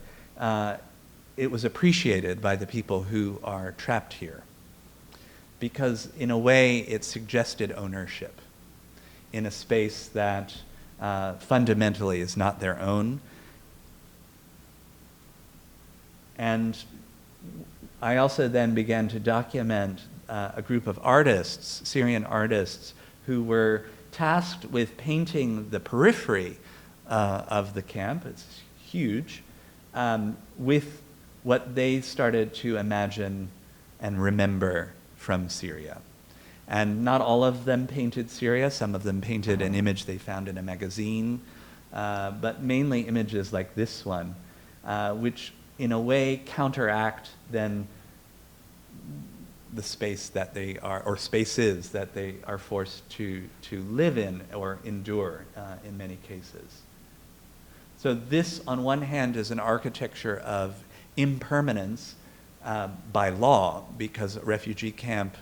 it was appreciated by the people who are trapped here, because in a way it suggested ownership in a space that fundamentally is not their own. And I also then began to document a group of artists, Syrian artists, who were tasked with painting the periphery of the camp. It's huge, with what they started to imagine and remember from Syria. And not all of them painted Syria. Some of them painted an image they found in a magazine, but mainly images like this one, which in a way counteract then the space that they are, or spaces that they are forced to live in or endure in many cases. So this, on one hand, is an architecture of impermanence by law, because a refugee camp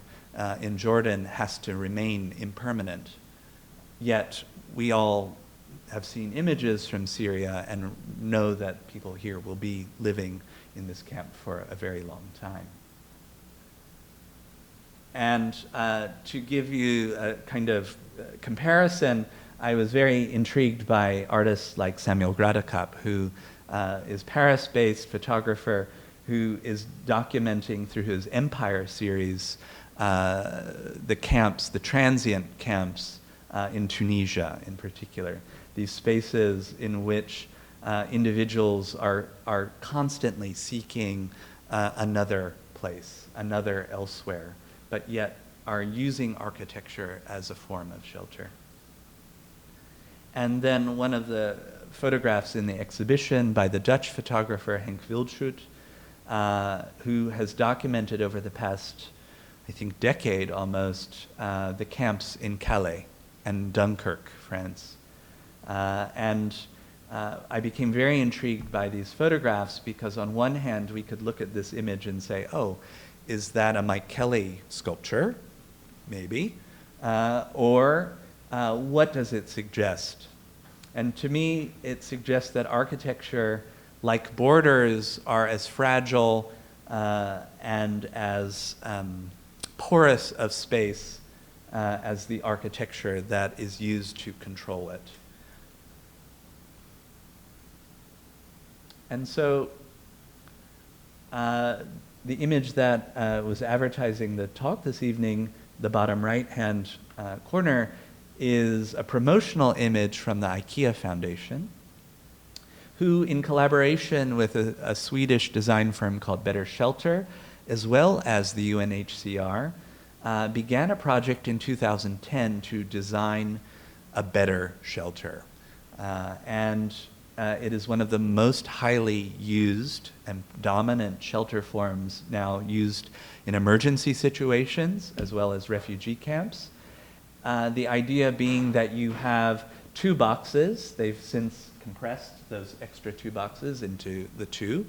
in Jordan has to remain impermanent. yet we all have seen images from Syria and know that people here will be living in this camp for a very long time. And to give you a kind of comparison, I was very intrigued by artists like Samuel Gradacap, who is Paris-based photographer who is documenting through his Empire series the camps, the transient camps in Tunisia in particular. These spaces in which individuals are constantly seeking another place, another elsewhere, but yet are using architecture as a form of shelter. And then one of the photographs in the exhibition by the Dutch photographer Henk Wildschut, who has documented over the past, I think, decade almost, the camps in Calais and Dunkirk, France. I became very intrigued by these photographs because on one hand we could look at this image and say, oh, is that a Mike Kelly sculpture? Maybe. Or what does it suggest? And to me, it suggests that architecture, like borders, are as fragile and as porous of space as the architecture that is used to control it. And so the image that was advertising the talk this evening, the bottom right-hand corner, is a promotional image from the IKEA Foundation, who, in collaboration with a Swedish design firm called Better Shelter, as well as the UNHCR, began a project in 2010 to design a better shelter. It is one of the most highly used and dominant shelter forms now used in emergency situations as well as refugee camps. The idea being that you have 2 boxes. They've since compressed those extra 2 boxes into the 2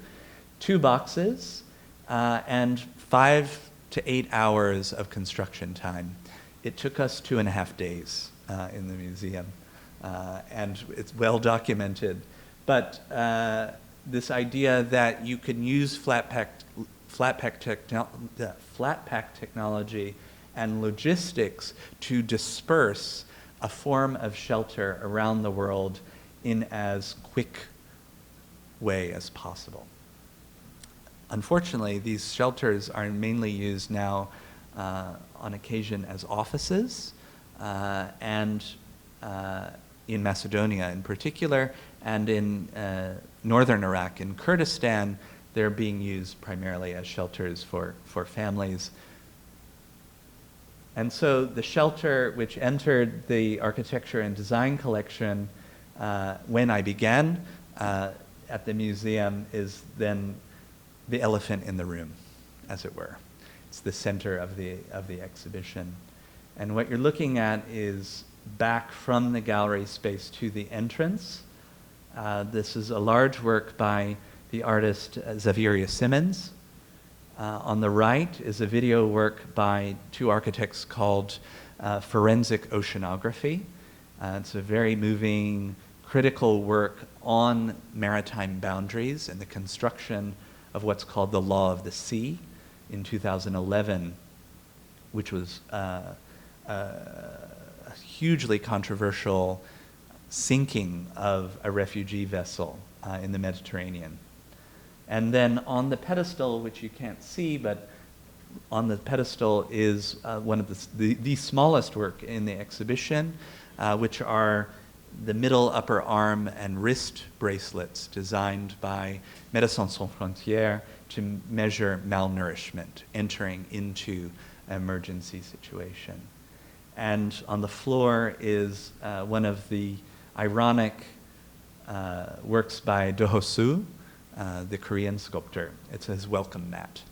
boxes, and 5 to 8 hours of construction time. It took us 2.5 days in the museum, and it's well documented. But this idea that you can use flat pack technology and logistics to disperse a form of shelter around the world in as quick way as possible. Unfortunately, these shelters are mainly used now on occasion as offices and in Macedonia in particular, and in northern Iraq, in Kurdistan, they're being used primarily as shelters for families. And so the shelter which entered the architecture and design collection when I began at the museum is then the elephant in the room, as it were. It's the center of the exhibition. And what you're looking at is back from the gallery space to the entrance. This is a large work by the artist Xavier Simmons. On the right is a video work by 2 architects called Forensic Oceanography. It's a very moving, critical work on maritime boundaries and the construction of what's called the Law of the Sea in 2011, which was a hugely controversial sinking of a refugee vessel in the Mediterranean. And then on the pedestal, which you can't see, but on the pedestal is one of the smallest work in the exhibition, which are the middle, upper arm, and wrist bracelets designed by Médecins Sans Frontières to measure malnourishment entering into an emergency situation. And on the floor is one of the ironic works by Do Ho-soo, the Korean sculptor. It's his welcome mat.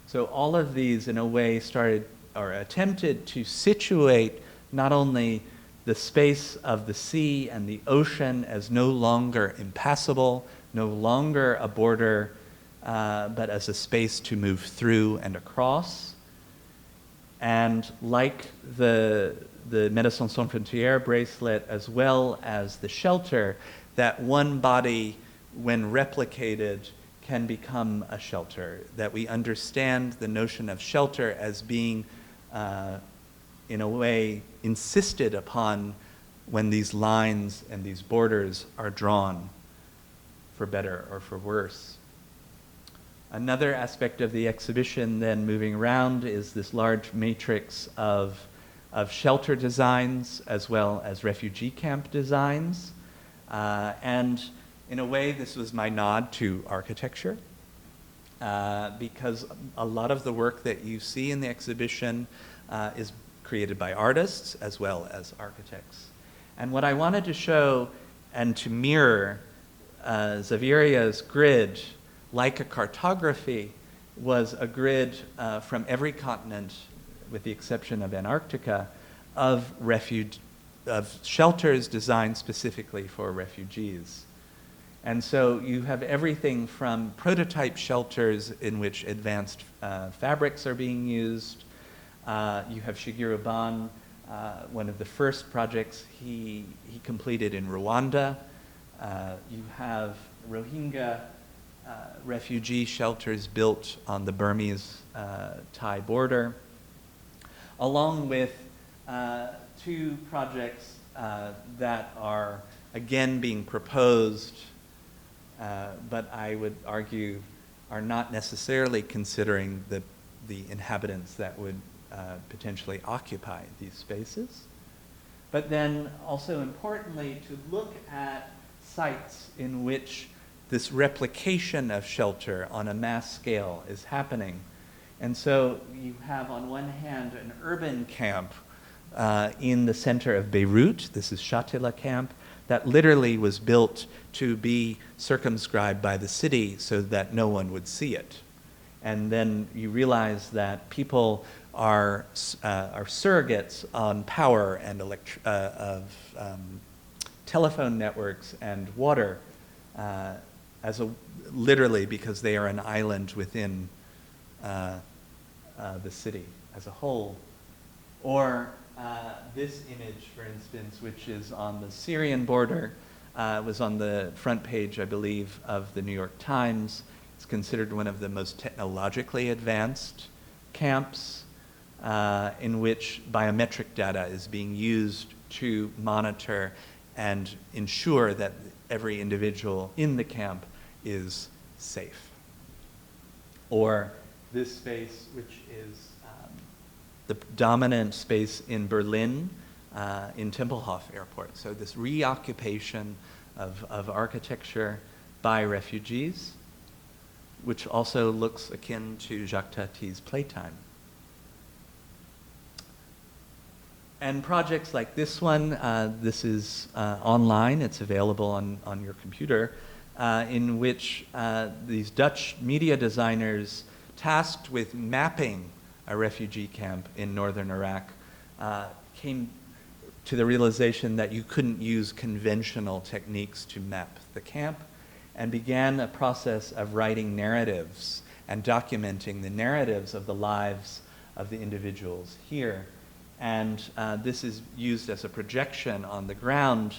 So all of these, in a way, started or attempted to situate not only the space of the sea and the ocean as no longer impassable, no longer a border, but as a space to move through and across, And like the Médecins Sans Frontières bracelet, as well as the shelter, that one body, when replicated, can become a shelter, that we understand the notion of shelter as being, in a way, insisted upon when these lines and these borders are drawn, for better or for worse. Another aspect of the exhibition, then, moving around, is this large matrix of shelter designs as well as refugee camp designs. And in a way, this was my nod to architecture, because a lot of the work that you see in the exhibition is created by artists as well as architects. And what I wanted to show and to mirror Xaveria's grid, like a cartography, was a grid from every continent, with the exception of Antarctica, of shelters designed specifically for refugees. And so you have everything from prototype shelters in which advanced fabrics are being used. You have Shigeru Ban, one of the first projects he completed in Rwanda. You have Rohingya refugee shelters built on the Burmese-Thai border, along with two projects that are again being proposed, but I would argue are not necessarily considering the inhabitants that would potentially occupy these spaces. But then also importantly, to look at sites in which this replication of shelter on a mass scale is happening. And so you have on one hand an urban camp in the center of Beirut. This is Shatila camp, that literally was built to be circumscribed by the city so that no one would see it. And then you realize that people are surrogates on power and telephone networks and water, literally because they are an island within the city as a whole. Or this image, for instance, which is on the Syrian border, was on the front page, I believe, of the New York Times. It's considered one of the most technologically advanced camps, in which biometric data is being used to monitor and ensure that every individual in the camp is safe. Or this space, which is the dominant space in Berlin, in Tempelhof Airport. So this reoccupation of architecture by refugees, which also looks akin to Jacques Tati's Playtime. And projects like this one, this is online, it's available on your computer, in which these Dutch media designers tasked with mapping a refugee camp in northern Iraq came to the realization that you couldn't use conventional techniques to map the camp, and began a process of writing narratives and documenting the narratives of the lives of the individuals here. And this is used as a projection on the ground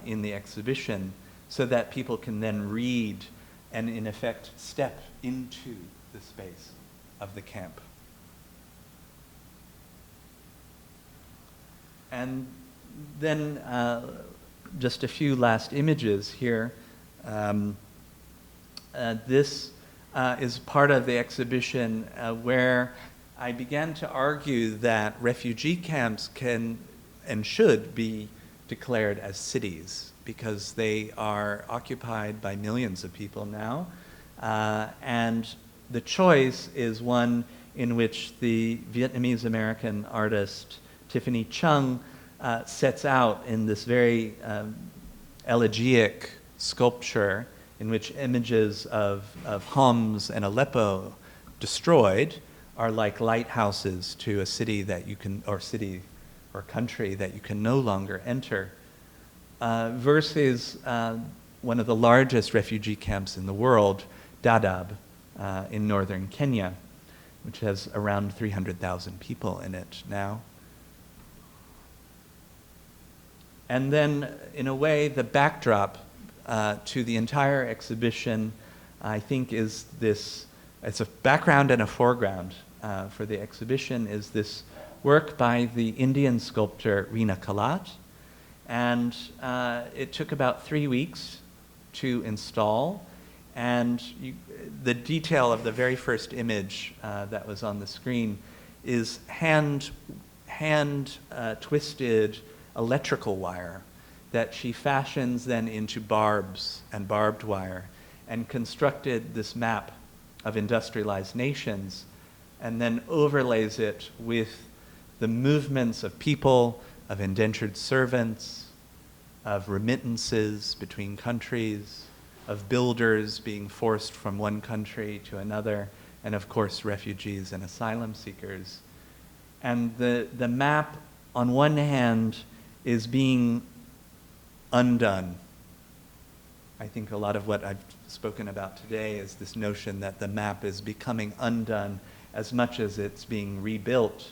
in the exhibition, so that people can then read and, in effect, step into the space of the camp. And then just a few last images here. This is part of the exhibition where I began to argue that refugee camps can and should be declared as cities, because they are occupied by millions of people now. And the choice is one in which the Vietnamese-American artist Tiffany Chung sets out in this very elegiac sculpture in which images of Homs and Aleppo destroyed are like lighthouses to a city that you can, or city or country that you can no longer enter, versus one of the largest refugee camps in the world, Dadaab, in northern Kenya. which has around 300,000 people in it now. And then, in a way, the backdrop to the entire exhibition, I think, is this, it's a background and a foreground for the exhibition, is this work by the Indian sculptor Reena Kalat. And it took about 3 weeks to install. And the detail of the very first image that was on the screen is hand twisted electrical wire that she fashions then into barbs and barbed wire, and constructed this map of industrialized nations, and then overlays it with the movements of people, of indentured servants, of remittances between countries, of builders being forced from one country to another, and of course refugees and asylum seekers. And the map, on one hand, is being undone. I think a lot of what I've spoken about today is this notion that the map is becoming undone as much as it's being rebuilt.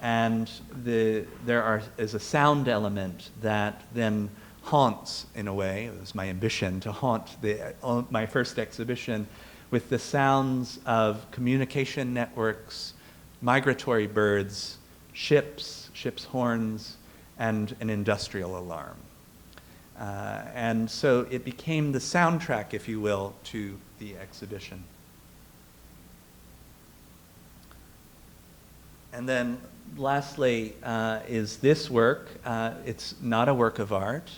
And there is a sound element that then haunts, in a way, it was my ambition to haunt my first exhibition with the sounds of communication networks, migratory birds, ships horns, and an industrial alarm. And so it became the soundtrack, if you will, to the exhibition. And then lastly is this work. It's not a work of art,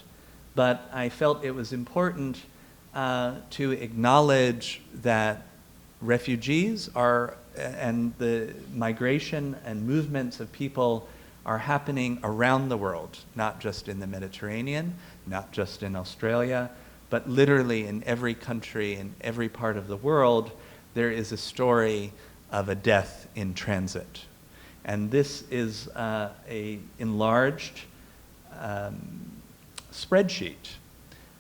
but I felt it was important to acknowledge that refugees and the migration and movements of people are happening around the world, not just in the Mediterranean, not just in Australia, but literally in every country, in every part of the world, there is a story of a death in transit. And this is a enlarged spreadsheet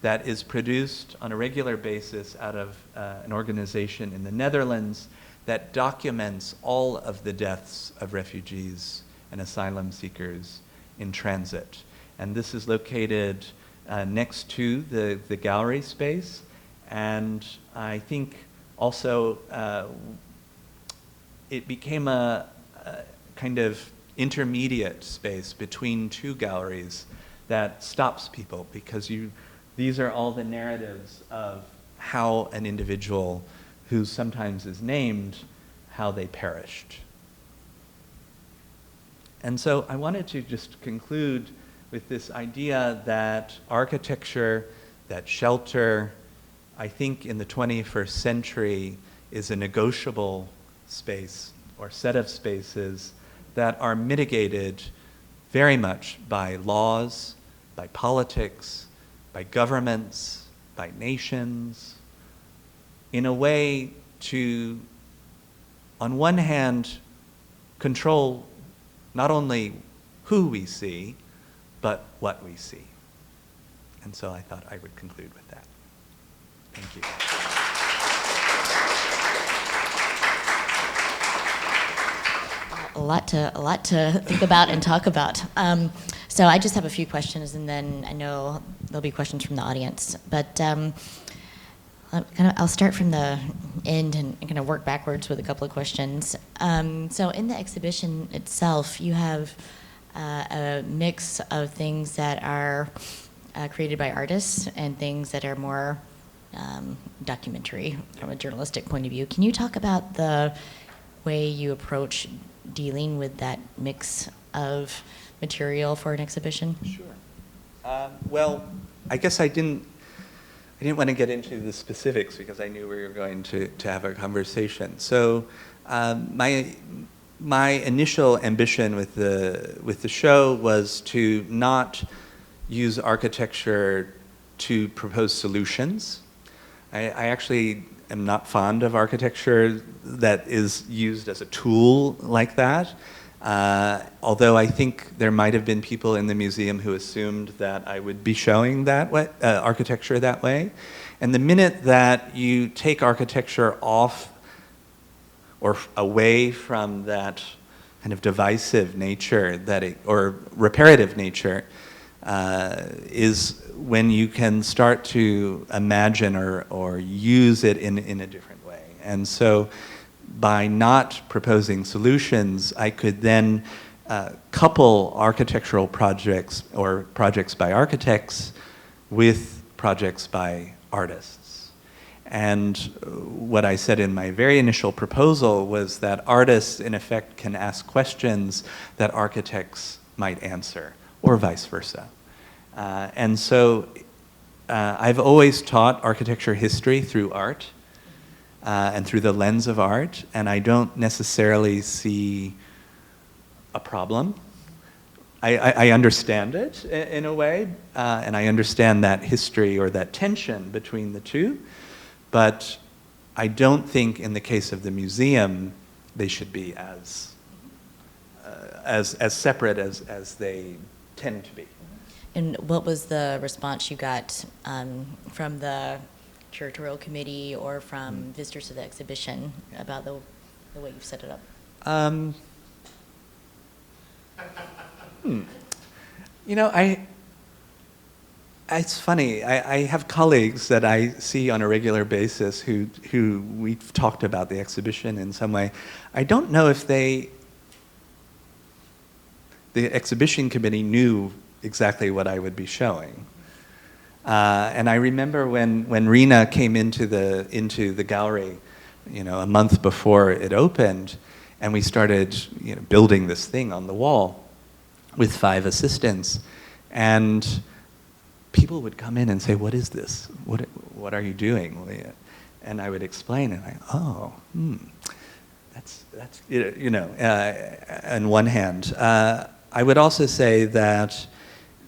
that is produced on a regular basis out of an organization in the Netherlands that documents all of the deaths of refugees and asylum seekers in transit. And this is located next to the gallery space. And I think also it became a kind of intermediate space between two galleries that stops people, because these are all the narratives of how an individual who sometimes is named, how they perished. And so I wanted to just conclude with this idea that architecture, that shelter, I think in the 21st century is a negotiable space or set of spaces that are mitigated very much by laws, by politics, by governments, by nations, in a way to, on one hand, control not only who we see, but what we see. And so I thought I would conclude with that. Thank you. A lot to think about and talk about. So I just have a few questions, and then I know there'll be questions from the audience. But I'll start from the end and kind of work backwards with a couple of questions. So in the exhibition itself, you have a mix of things that are created by artists and things that are more documentary from a journalistic point of view. Can you talk about the way you approach dealing with that mix of material for an exhibition? Sure. Well, I guess I didn't want to get into the specifics because I knew we were going to have a conversation. So my initial ambition with the show was to not use architecture to propose solutions. I actually am not fond of architecture that is used as a tool like that. Although I think there might have been people in the museum who assumed that I would be showing that way, architecture that way. And the minute that you take architecture off or away from that kind of divisive nature or reparative nature, is when you can start to imagine or use it in a different way. And so by not proposing solutions, I could then couple architectural projects or projects by architects with projects by artists. And what I said in my very initial proposal was that artists, in effect, can ask questions that architects might answer, or vice versa. And so I've always taught architecture history through art and through the lens of art, and I don't necessarily see a problem. I understand it in a way, and I understand that history or that tension between the two, but I don't think in the case of the museum they should be as separate as they tend to be. And what was the response you got from the curatorial committee or from visitors to the exhibition about the way you've set it up? You know, it's funny. I have colleagues that I see on a regular basis who we've talked about the exhibition in some way. I don't know if the exhibition committee knew exactly what I would be showing. And I remember when Rina came into the gallery, you know, a month before it opened, and we started, you know, building this thing on the wall with 5 assistants, and people would come in and say, "What is this? What are you doing?" And I would explain, and that's you know. On one hand, I would also say that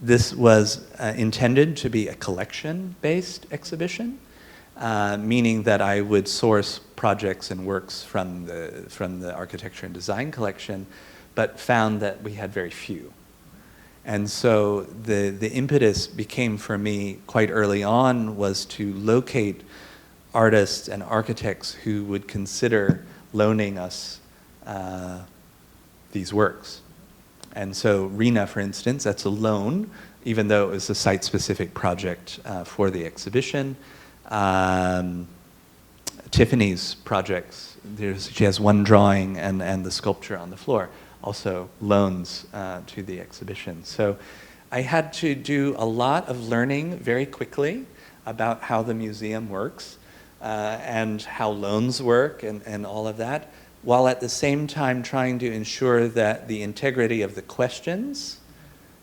this was intended to be a collection-based exhibition, meaning that I would source projects and works from the architecture and design collection, but found that we had very few. And so the impetus became for me quite early on was to locate artists and architects who would consider loaning us these works. And so Rina, for instance, that's a loan, even though it was a site-specific project for the exhibition. Tiffany's projects, she has one drawing and the sculpture on the floor, also loans to the exhibition. So I had to do a lot of learning very quickly about how the museum works and how loans work and all of that, while at the same time trying to ensure that the integrity of the questions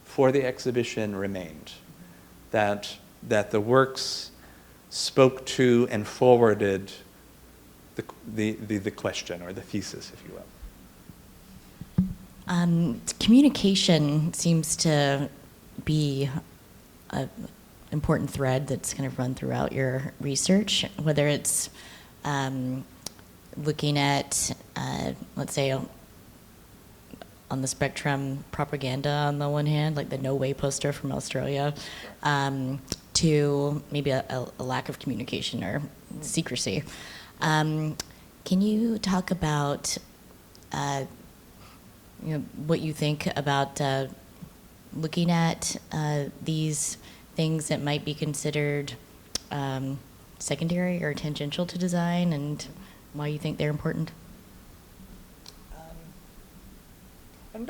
for the exhibition remained, that the works spoke to and forwarded the question or the thesis, if you will. Communication seems to be an important thread that's kind of run throughout your research, whether it's looking at, let's say, on the spectrum, propaganda on the one hand, like the No Way poster from Australia, to maybe a lack of communication or secrecy. Can you talk about what you think about looking at these things that might be considered secondary or tangential to design, and why you think they're important?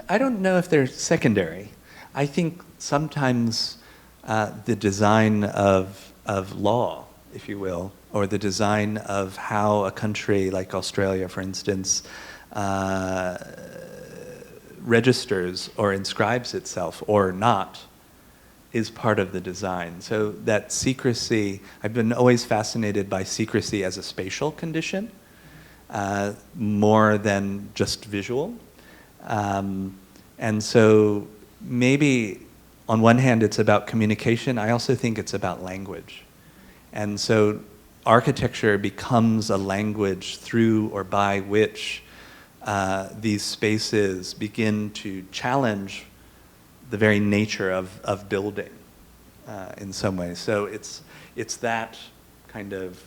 I don't know if they're secondary. I think sometimes the design of law, if you will, or the design of how a country like Australia, for instance, registers or inscribes itself or not, is part of the design. So that secrecy, I've been always fascinated by secrecy as a spatial condition, more than just visual. And so maybe on one hand it's about communication, I also think it's about language. And so architecture becomes a language through or by which these spaces begin to challenge the very nature of building in some ways. So it's that kind of,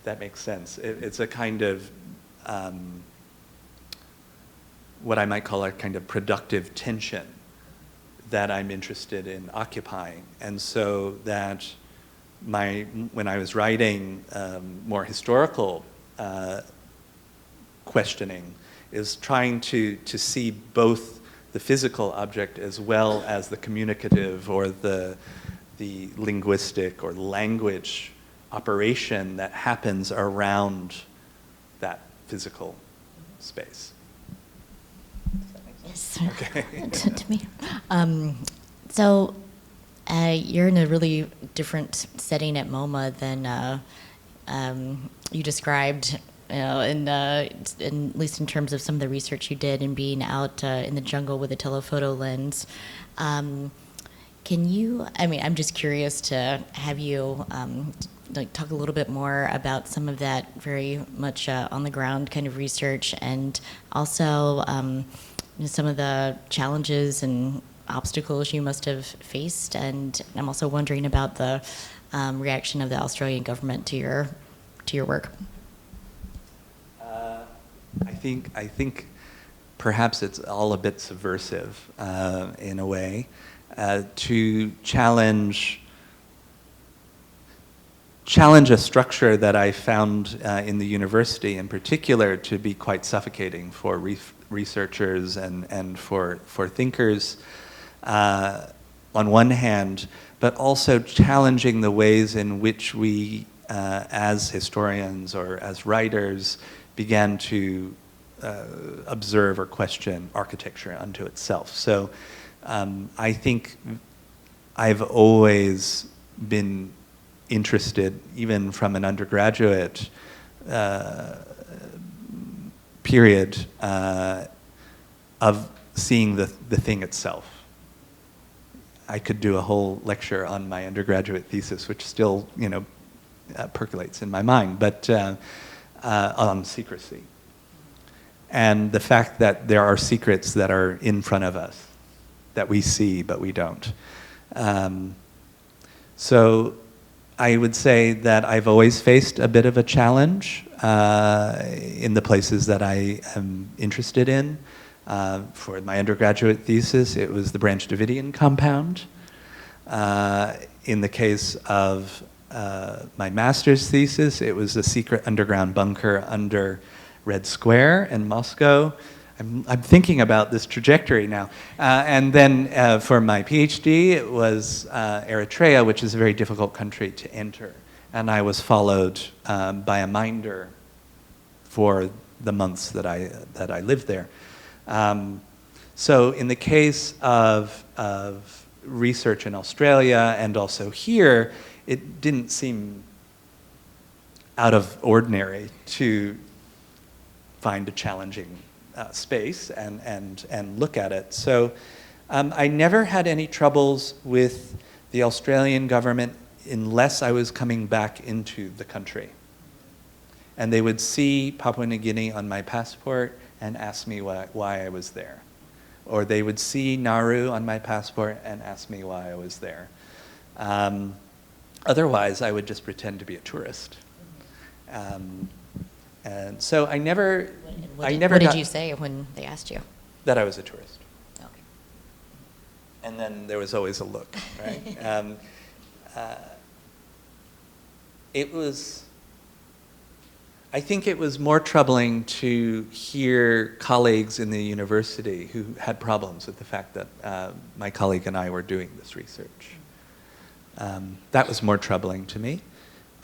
that makes sense. It's a kind of what I might call a kind of productive tension that I'm interested in occupying. And so that when I was writing more historical questioning, is trying to see both the physical object as well as the communicative or the linguistic or language operation that happens around that physical space. Yes. Okay. to me. So you're in a really different setting at MoMA than you described, at least in terms of some of the research you did and being out in the jungle with a telephoto lens. Can you, I'm just curious to have you talk a little bit more about some of that very much on the ground kind of research, and also some of the challenges and obstacles you must have faced. And I'm also wondering about the reaction of the Australian government to your work. I think perhaps it's all a bit subversive in a way to challenge a structure that I found in the university in particular to be quite suffocating for researchers and for thinkers on one hand, but also challenging the ways in which we as historians or as writers began to observe or question architecture unto itself. So I think I've always been interested, even from an undergraduate period, of seeing the thing itself. I could do a whole lecture on my undergraduate thesis, which still, percolates in my mind, but on secrecy. And the fact that there are secrets that are in front of us, that we see but we don't. So I would say that I've always faced a bit of a challenge in the places that I am interested in. For my undergraduate thesis, it was the Branch Davidian compound. In the case of my master's thesis, it was a secret underground bunker under Red Square in Moscow. I'm thinking about this trajectory now. And then for my Ph.D., it was Eritrea, which is a very difficult country to enter. And I was followed by a minder for the months that I lived there. So in the case of research in Australia and also here, it didn't seem out of ordinary to find a challenging space and look at it. So I never had any troubles with the Australian government unless I was coming back into the country. And they would see Papua New Guinea on my passport and ask me why I was there. Or they would see Nauru on my passport and ask me why I was there. Otherwise, I would just pretend to be a tourist. And so I never What got did you say when they asked you? that I was a tourist. Okay. And then there was always a look, right? I think it was more troubling to hear colleagues in the university who had problems with the fact that my colleague and I were doing this research. That was more troubling to me.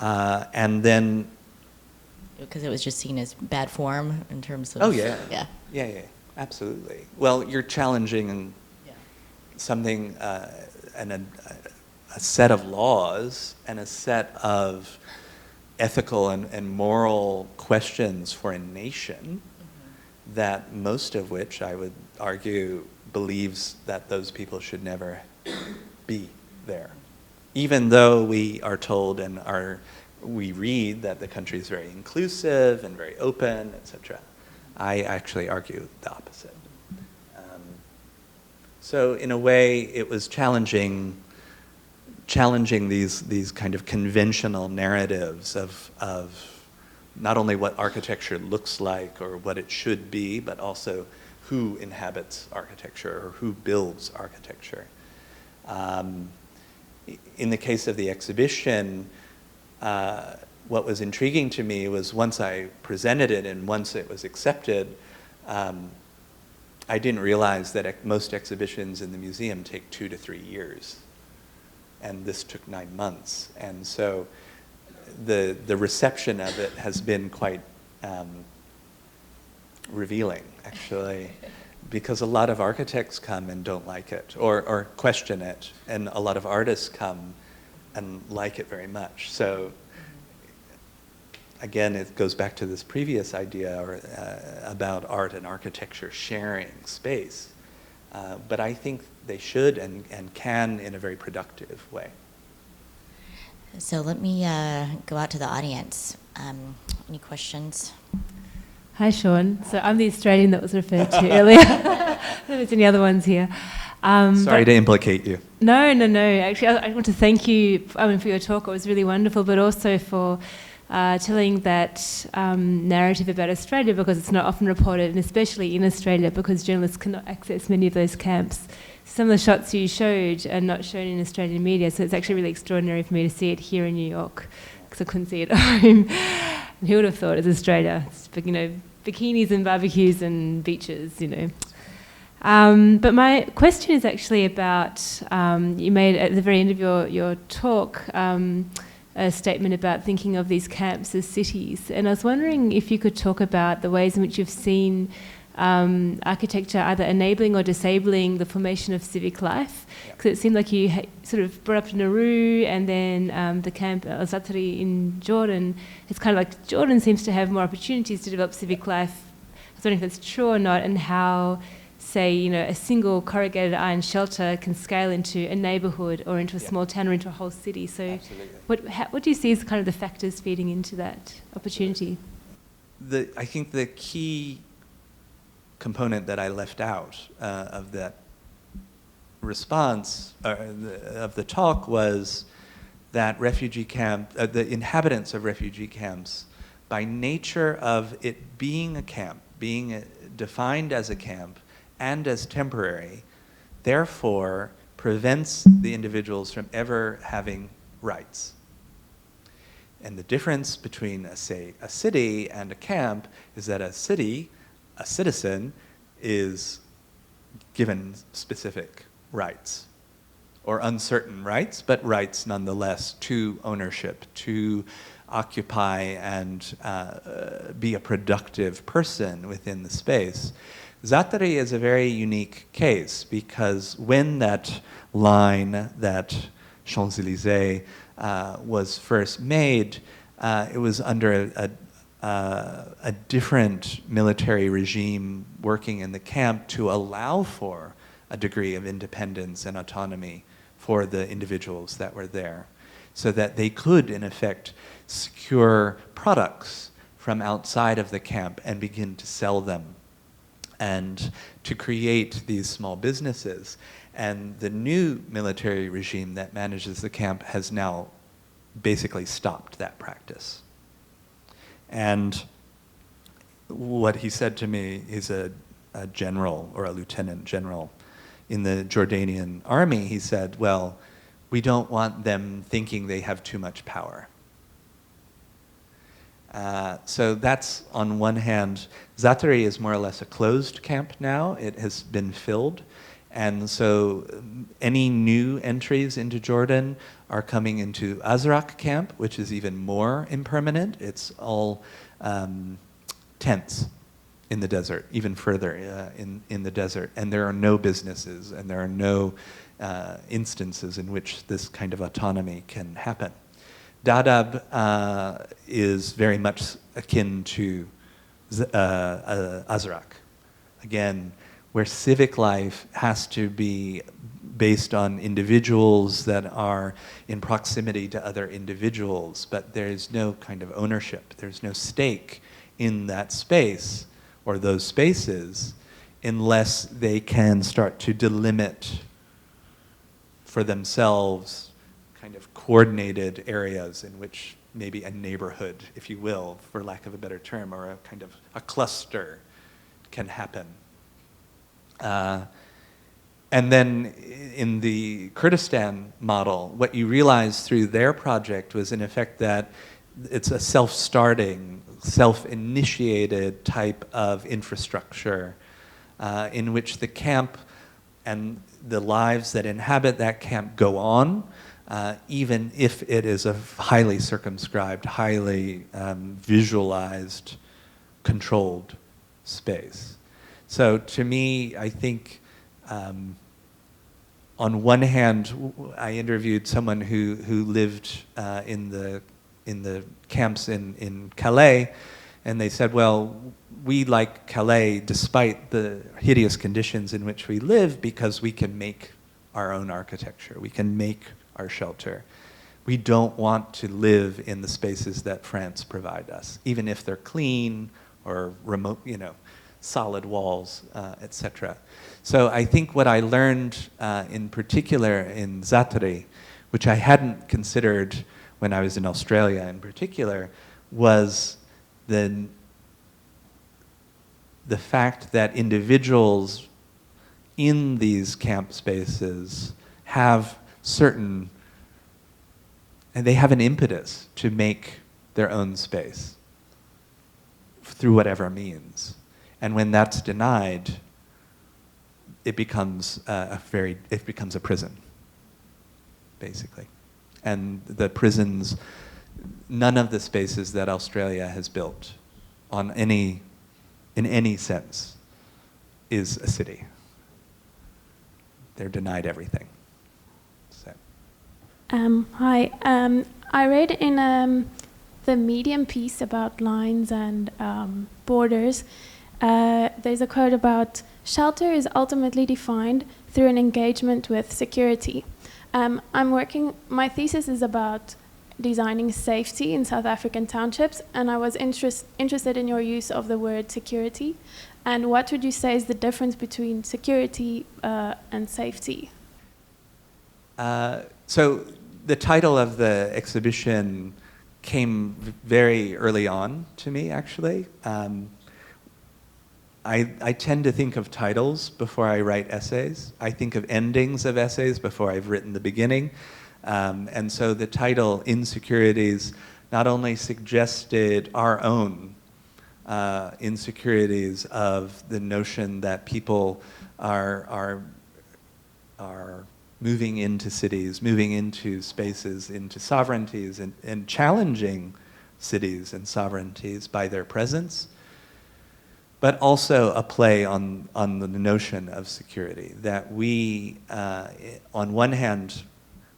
And then... Because it was just seen as bad form in terms of... Oh, yeah. Yeah, Absolutely. Well, you're challenging something, a set of laws and a set of ethical and moral questions for a nation that most of which, I would argue, believes that those people should never be there. Even though we are told and we read that the country is very inclusive and very open, etc. I actually argue the opposite. So in a way, it was challenging these kind of conventional narratives of not only what architecture looks like or what it should be, but also who inhabits architecture or who builds architecture. In the case of the exhibition, what was intriguing to me was once I presented it and once it was accepted, I didn't realize that most exhibitions in the museum take 2 to 3 years. And this took 9 months. And so the reception of it has been quite revealing, actually, because a lot of architects come and don't like it or question it, and a lot of artists come and like it very much. So again, it goes back to this previous idea about art and architecture sharing space. But I think they should and can in a very productive way. So let me go out to the audience. Any questions? Hi, Sean. So I'm the Australian that was referred to earlier. I don't know if there's any other ones here. Sorry to implicate you. No. Actually, I want to thank you for your talk. It was really wonderful, but also for telling that narrative about Australia, because it's not often reported, and especially in Australia, because journalists cannot access many of those camps. Some of the shots you showed are not shown in Australian media, so it's actually really extraordinary for me to see it here in New York, because I couldn't see it at home. And who would have thought it's Australia? It's, bikinis and barbecues and beaches, But my question is actually about, you made at the very end of your talk, a statement about thinking of these camps as cities. And I was wondering if you could talk about the ways in which you've seen architecture either enabling or disabling the formation of civic life. Because it seemed like you sort of brought up Nauru and then the camp Al-Zatari in Jordan. It's kind of like Jordan seems to have more opportunities to develop civic life. I was wondering if that's true or not, and how, say, a single corrugated iron shelter can scale into a neighbourhood or into a small town or into a whole city. So what do you see as kind of the factors feeding into that opportunity? I think the key component that I left out of that response, of the talk, was that the inhabitants of refugee camps, by nature of it being a camp, being defined as a camp, and as temporary, therefore prevents the individuals from ever having rights. And the difference between, say, a city and a camp is that a citizen is given specific rights, or uncertain rights, but rights nonetheless to ownership, to occupy and be a productive person within the space. Zatari is a very unique case because when that line, that Champs-Élysées, was first made, it was under a different military regime working in the camp to allow for a degree of independence and autonomy for the individuals that were there, so that they could, in effect, secure products from outside of the camp and begin to sell them and to create these small businesses. And the new military regime that manages the camp has now basically stopped that practice. And what he said to me is a general or a lieutenant general in the Jordanian army. He said, well, we don't want them thinking they have too much power. So that's, on one hand, Zatari is more or less a closed camp now. It has been filled. And so any new entries into Jordan are coming into Azraq camp, which is even more impermanent. It's all tents in the desert, even further in the desert. And there are no businesses, and there are no instances in which this kind of autonomy can happen. Dadaab is very much akin to Azraq. Again, where civic life has to be based on individuals that are in proximity to other individuals, but there's no kind of ownership, there's no stake in that space or those spaces unless they can start to delimit for themselves kind of coordinated areas in which maybe a neighborhood, if you will, for lack of a better term, or a kind of a cluster can happen. And then in the Kurdistan model, what you realized through their project was in effect that it's a self-starting, self-initiated type of infrastructure in which the camp and the lives that inhabit that camp go on, even if it is a highly circumscribed, highly visualized, controlled space. So to me, I think on one hand, I interviewed someone who lived in the camps in Calais, and they said, well, we like Calais despite the hideous conditions in which we live because we can make our own architecture. We can make our shelter. We don't want to live in the spaces that France provide us, even if they're clean or remote, solid walls, etc. So I think what I learned in particular in Zatari, which I hadn't considered when I was in Australia in particular, was the fact that individuals in these camp spaces have certain, and they have an impetus to make their own space through whatever means. And when that's denied, it becomes a prison, basically. And the prisons, none of the spaces that Australia has built in any sense is a city. They're denied everything. So. Hi. I read in the Medium piece about lines and borders, there's a quote about shelter is ultimately defined through an engagement with security. My thesis is about designing safety in South African townships, and I was interested in your use of the word security. And what would you say is the difference between security and safety? So the title of the exhibition came very early on to me, actually. I tend to think of titles before I write essays. I think of endings of essays before I've written the beginning. And so the title, Insecurities, not only suggested our own insecurities of the notion that people are moving into cities, moving into spaces, into sovereignties, and challenging cities and sovereignties by their presence, but also a play on the notion of security, that we, on one hand,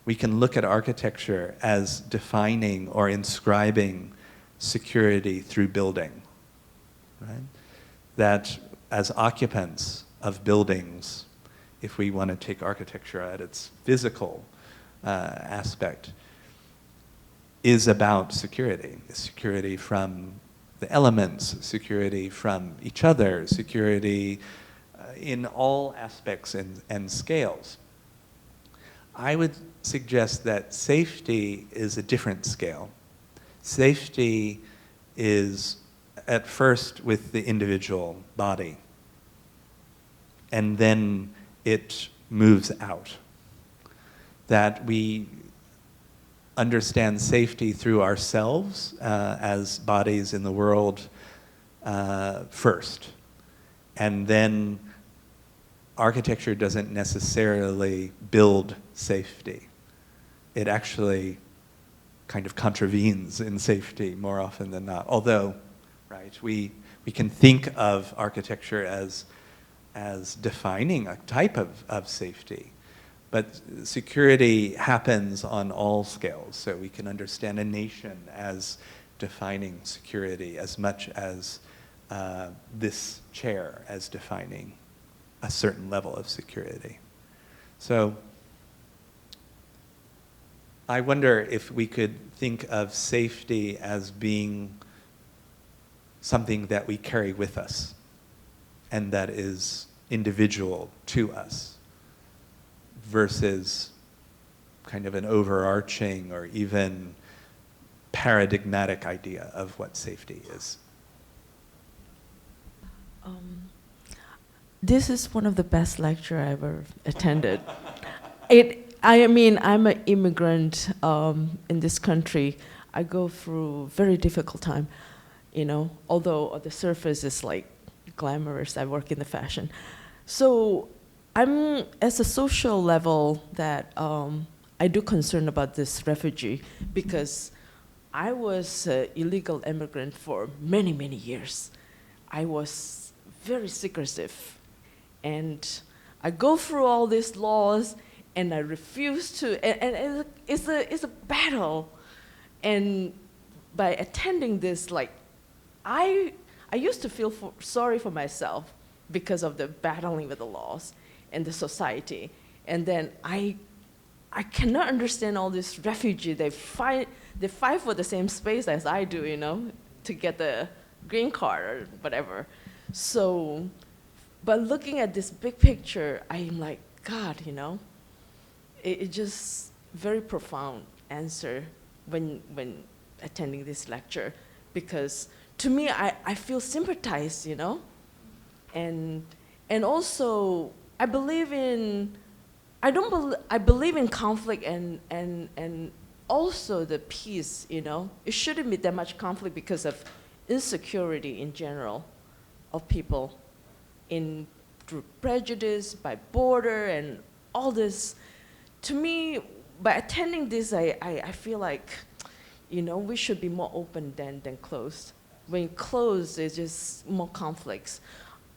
we can look at architecture as defining or inscribing security through building, right? That as occupants of buildings, if we want to take architecture at its physical aspect, is about security from the elements, security from each other, security in all aspects and scales. I would suggest that safety is a different scale. Safety is at first with the individual body, and then it moves out. That we understand safety through ourselves as bodies in the world first. And then architecture doesn't necessarily build safety. It actually kind of contravenes in safety more often than not. Although, right, we can think of architecture as defining a type of safety. But security happens on all scales, so we can understand a nation as defining security as much as this chair as defining a certain level of security. So I wonder if we could think of safety as being something that we carry with us and that is individual to us, versus kind of an overarching or even paradigmatic idea of what safety is. this is one of the best lecture I ever attended. I'm an immigrant in this country. I go through very difficult time, although on the surface it's like glamorous. I work in the fashion. So I'm, as a social level, that I do concern about this refugee, because I was an illegal immigrant for many, many years. I was very secretive, and I go through all these laws, and I refuse to, and it's a battle. And by attending this, like, I used to feel sorry for myself because of the battling with the laws and the society. And then I cannot understand all these refugees. They fight for the same space as I do, to get the green card or whatever. So, but looking at this big picture, I'm like, God, it just very profound answer when attending this lecture, because to me, I feel sympathized, and also I believe in conflict and also the peace, It shouldn't be that much conflict because of insecurity in general of people through prejudice, by border, and all this. To me, by attending this, I feel like, we should be more open than closed. When closed, there's just more conflicts.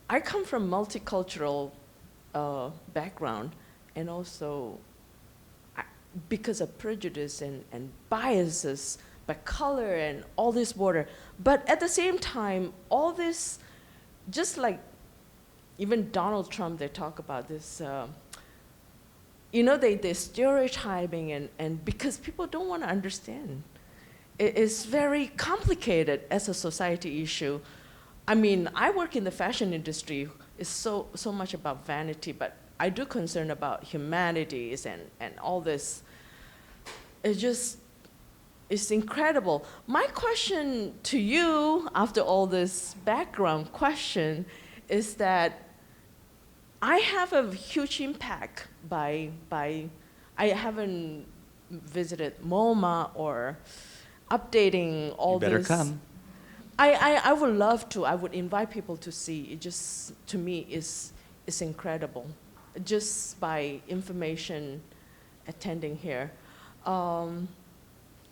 I come from multicultural background, and also because of prejudice and biases by color and all this border. But at the same time, all this, just like even Donald Trump, they talk about this, they're stereotyping, and because people don't want to understand. It's very complicated as a society issue. I work in the fashion industry. It's so much about vanity, but I do concern about humanities and all this. It's incredible. My question to you, after all this background question, is that I have a huge impact by I haven't visited MoMA or updating all this. You better come. I would love to. I would invite people to see. It just, to me, is incredible. Just by information attending here.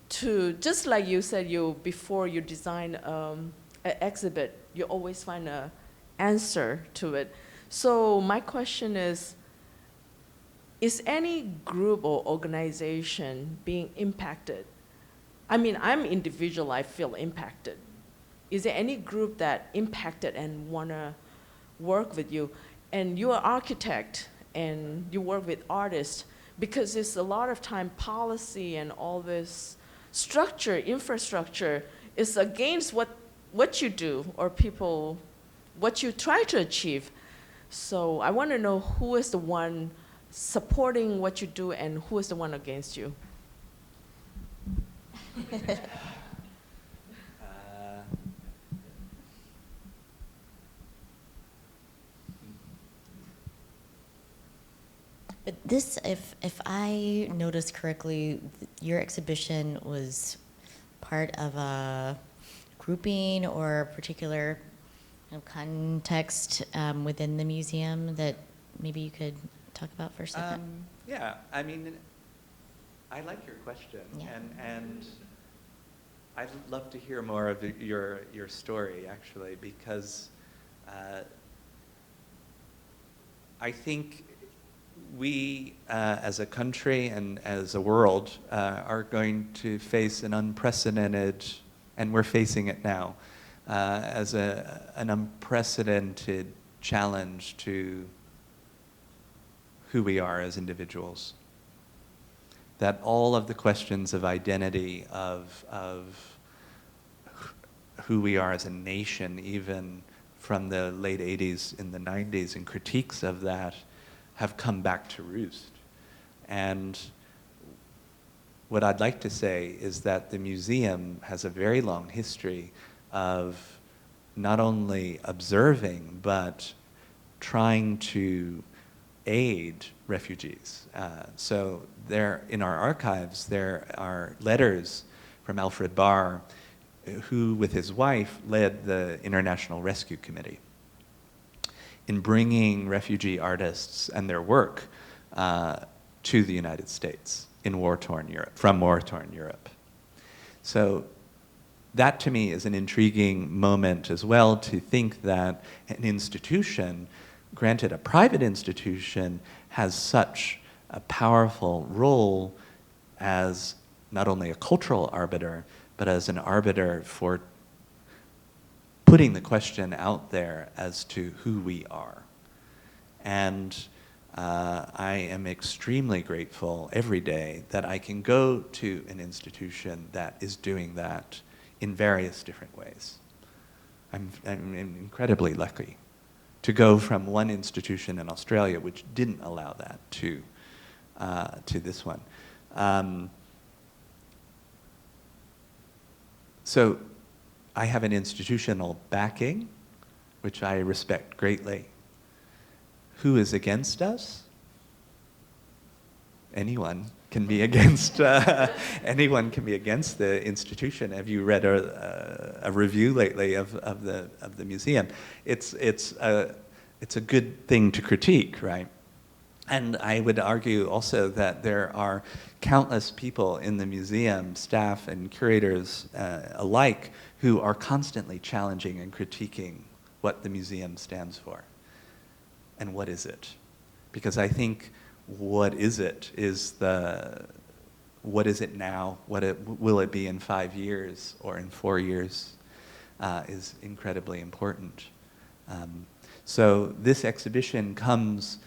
Just like you said, before you design an exhibit, you always find an answer to it. So my question is any group or organization being impacted? I'm individual, I feel impacted. Is there any group that impacted and wanna work with you? And you're an architect and you work with artists, because it's a lot of time policy and all this structure, infrastructure is against what you do or people, what you try to achieve. So I want to know who is the one supporting what you do and who is the one against you. But this, if I noticed correctly, your exhibition was part of a grouping or a particular context within the museum that maybe you could talk about for a second. Yeah, I like your question, Yeah. and I'd love to hear more of your story, actually, because I think we, as a country and as a world, are going to face an unprecedented, and we're facing it now, as an unprecedented challenge to who we are as individuals. That all of the questions of identity, of who we are as a nation, even from the late 80s and the 90s, and critiques of that have come back to roost. And what I'd like to say is that the museum has a very long history of not only observing, but trying to aid refugees. So there, in our archives, there are letters from Alfred Barr, who, with his wife, led the International Rescue Committee in bringing refugee artists and their work to the United States in war-torn Europe, from war-torn Europe. So that, to me, is an intriguing moment as well, to think that an institution, granted a private institution, has such a powerful role as not only a cultural arbiter, but as an arbiter for putting the question out there as to who we are. And I am extremely grateful every day that I can go to an institution that is doing that in various different ways. I'm incredibly lucky to go from one institution in Australia which didn't allow that to this one. So I have an institutional backing, which I respect greatly. Who is against us? Anyone can be against. Anyone can be against the institution. Have you read a review lately of the museum? It's a good thing to critique, right? And I would argue also that there are countless people in the museum, staff and curators alike, who are constantly challenging and critiquing what the museum stands for. And what is it? Because I think what is it is what is it now? Will it be in 5 years or in 4 years is incredibly important. So this exhibition comes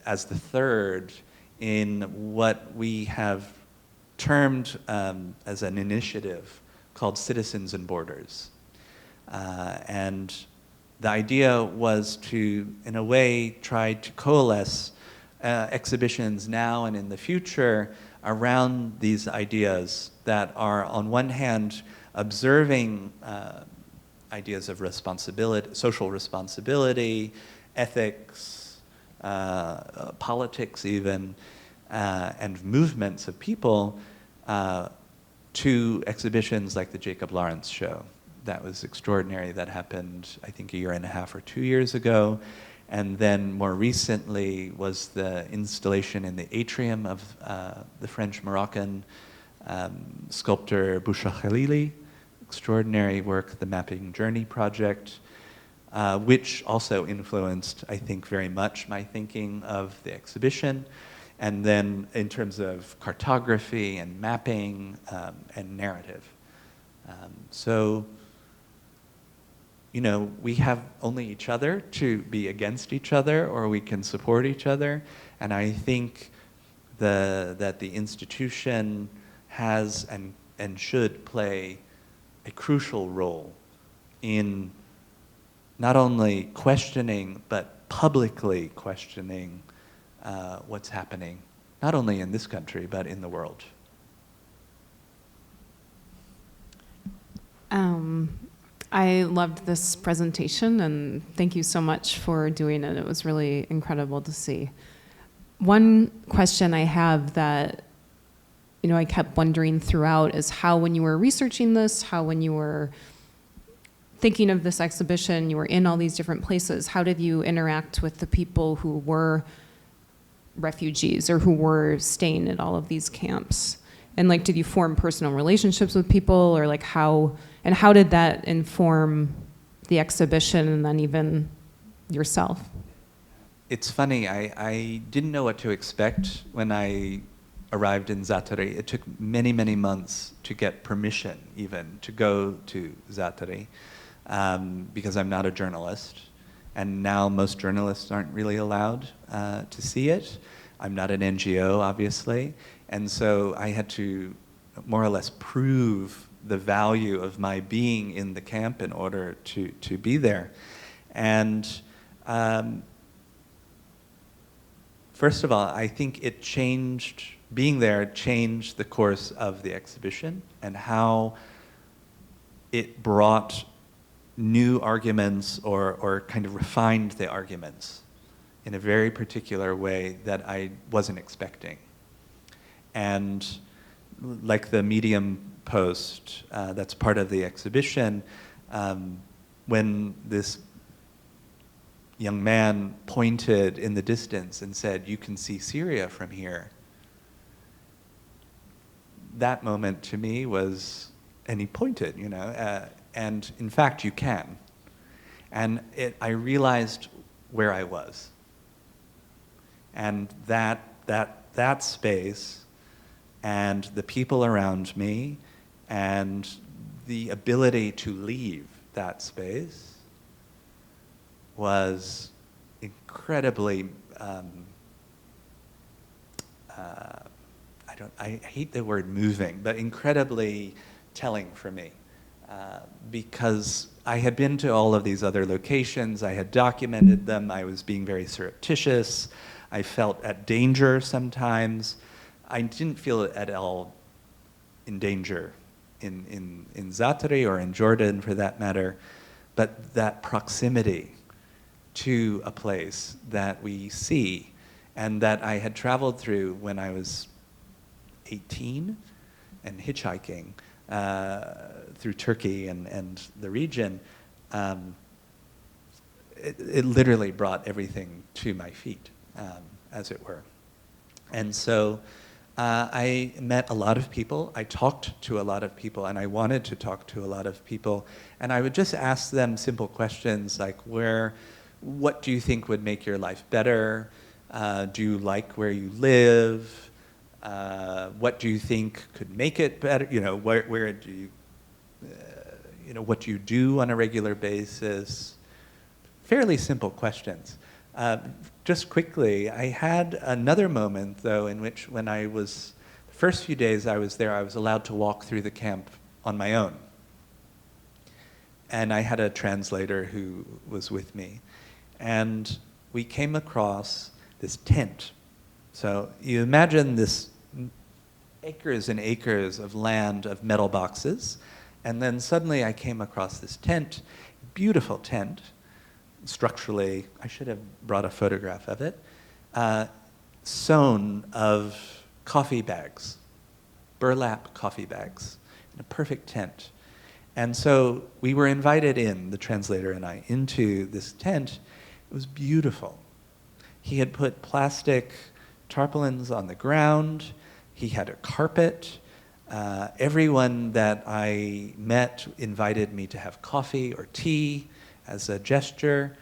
as the third in what we have termed as an initiative called Citizens and Borders. And the idea was to, in a way, try to coalesce exhibitions now and in the future around these ideas that are, on one hand, observing ideas of responsibility, social responsibility, ethics, politics even, and movements of people, to exhibitions like the Jacob Lawrence Show. That was extraordinary. That happened, I think, 1.5 years or 2 years ago. And then more recently was the installation in the atrium of the French-Moroccan sculptor Boucha Khalili. Extraordinary work, the Mapping Journey project, which also influenced, I think, very much my thinking of the exhibition. And then in terms of cartography and mapping and narrative. So, you know, we have only each other to be against each other, or we can support each other. And I think that the institution has and should play a crucial role in not only questioning, but publicly questioning what's happening, not only in this country, but in the world. I loved this presentation, and thank you so much for doing it. It was really incredible to see. One question I have that, you know, I kept wondering throughout is how, when you were researching this, how when you were thinking of this exhibition, you were in all these different places, how did you interact with the people who were refugees or who were staying at all of these camps? And like, did you form personal relationships with people, or like how did that inform the exhibition and then even yourself? It's funny, I didn't know what to expect when I arrived in Zaatari. It took many, many months to get permission even to go to Zaatari because I'm not a journalist. And now most journalists aren't really allowed to see it. I'm not an NGO, obviously. And so I had to more or less prove the value of my being in the camp in order to be there. And first of all, I think it changed, being there changed the course of the exhibition and how it brought new arguments or kind of refined the arguments in a very particular way that I wasn't expecting. And like the Medium post that's part of the exhibition, when this young man pointed in the distance and said, "You can see Syria from here," that moment to me was, and he pointed, you know, and in fact you can. And I realized where I was. And that space and the people around me and the ability to leave that space was incredibly, I hate the word moving, but incredibly telling for me. Because I had been to all of these other locations, I had documented them, I was being very surreptitious, I felt at danger sometimes. I didn't feel at all in danger in Zaatari or in Jordan for that matter, but that proximity to a place that we see and that I had traveled through when I was 18 and hitchhiking through Turkey and the region, it literally brought everything to my feet, as it were. And so I met a lot of people, I talked to a lot of people, and I wanted to talk to a lot of people, and I would just ask them simple questions like, what do you think would make your life better? Do you like where you live? What do you think could make it better? You know, where do you, you know, what do you do on a regular basis? Fairly simple questions. Just quickly, I had another moment, though, in which when I was, the first few days I was there, I was allowed to walk through the camp on my own. And I had a translator who was with me. And we came across this tent. So you imagine this acres and acres of land of metal boxes. And then suddenly I came across this tent, beautiful tent, structurally, I should have brought a photograph of it, sewn of coffee bags, burlap coffee bags, in a perfect tent. And so we were invited in, the translator and I, into this tent. It was beautiful. He had put plastic tarpaulins on the ground. He had a carpet. Everyone that I met invited me to have coffee or tea as a gesture.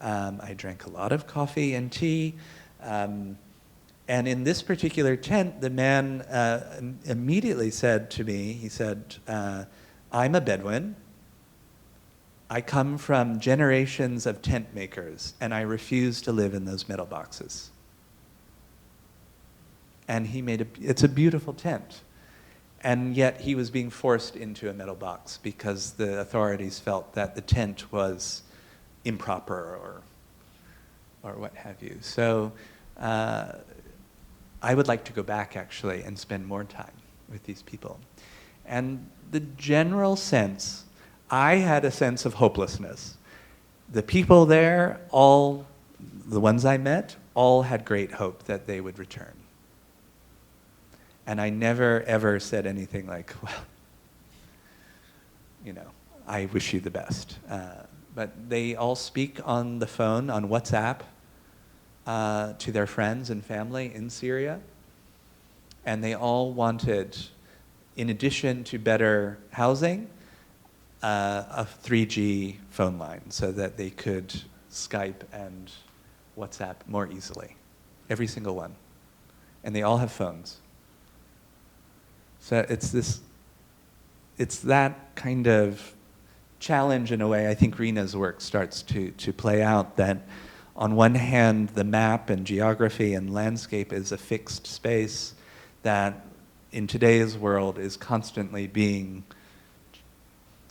I drank a lot of coffee and tea. And in this particular tent, the man immediately said to me, he said, I'm a Bedouin. I come from generations of tent makers, and I refuse to live in those metal boxes. And he made it's a beautiful tent. And yet he was being forced into a metal box because the authorities felt that the tent was improper or what have you. So I would like to go back, actually, and spend more time with these people. And the general sense, I had a sense of hopelessness. The people there, all the ones I met, all had great hope that they would return. And I never, ever said anything like, well, you know, I wish you the best. But they all speak on the phone, on WhatsApp, to their friends and family in Syria. And they all wanted, in addition to better housing, a 3G phone line so that they could Skype and WhatsApp more easily. Every single one. And they all have phones. So it's that kind of challenge in a way I think Rina's work starts to play out, that on one hand the map and geography and landscape is a fixed space that in today's world is constantly being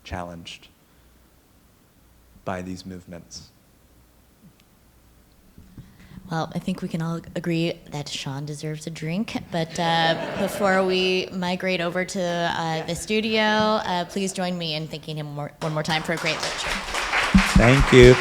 challenged by these movements. Well, I think we can all agree that Sean deserves a drink, but before we migrate over to the studio, please join me in thanking him one more time for a great lecture. Thank you.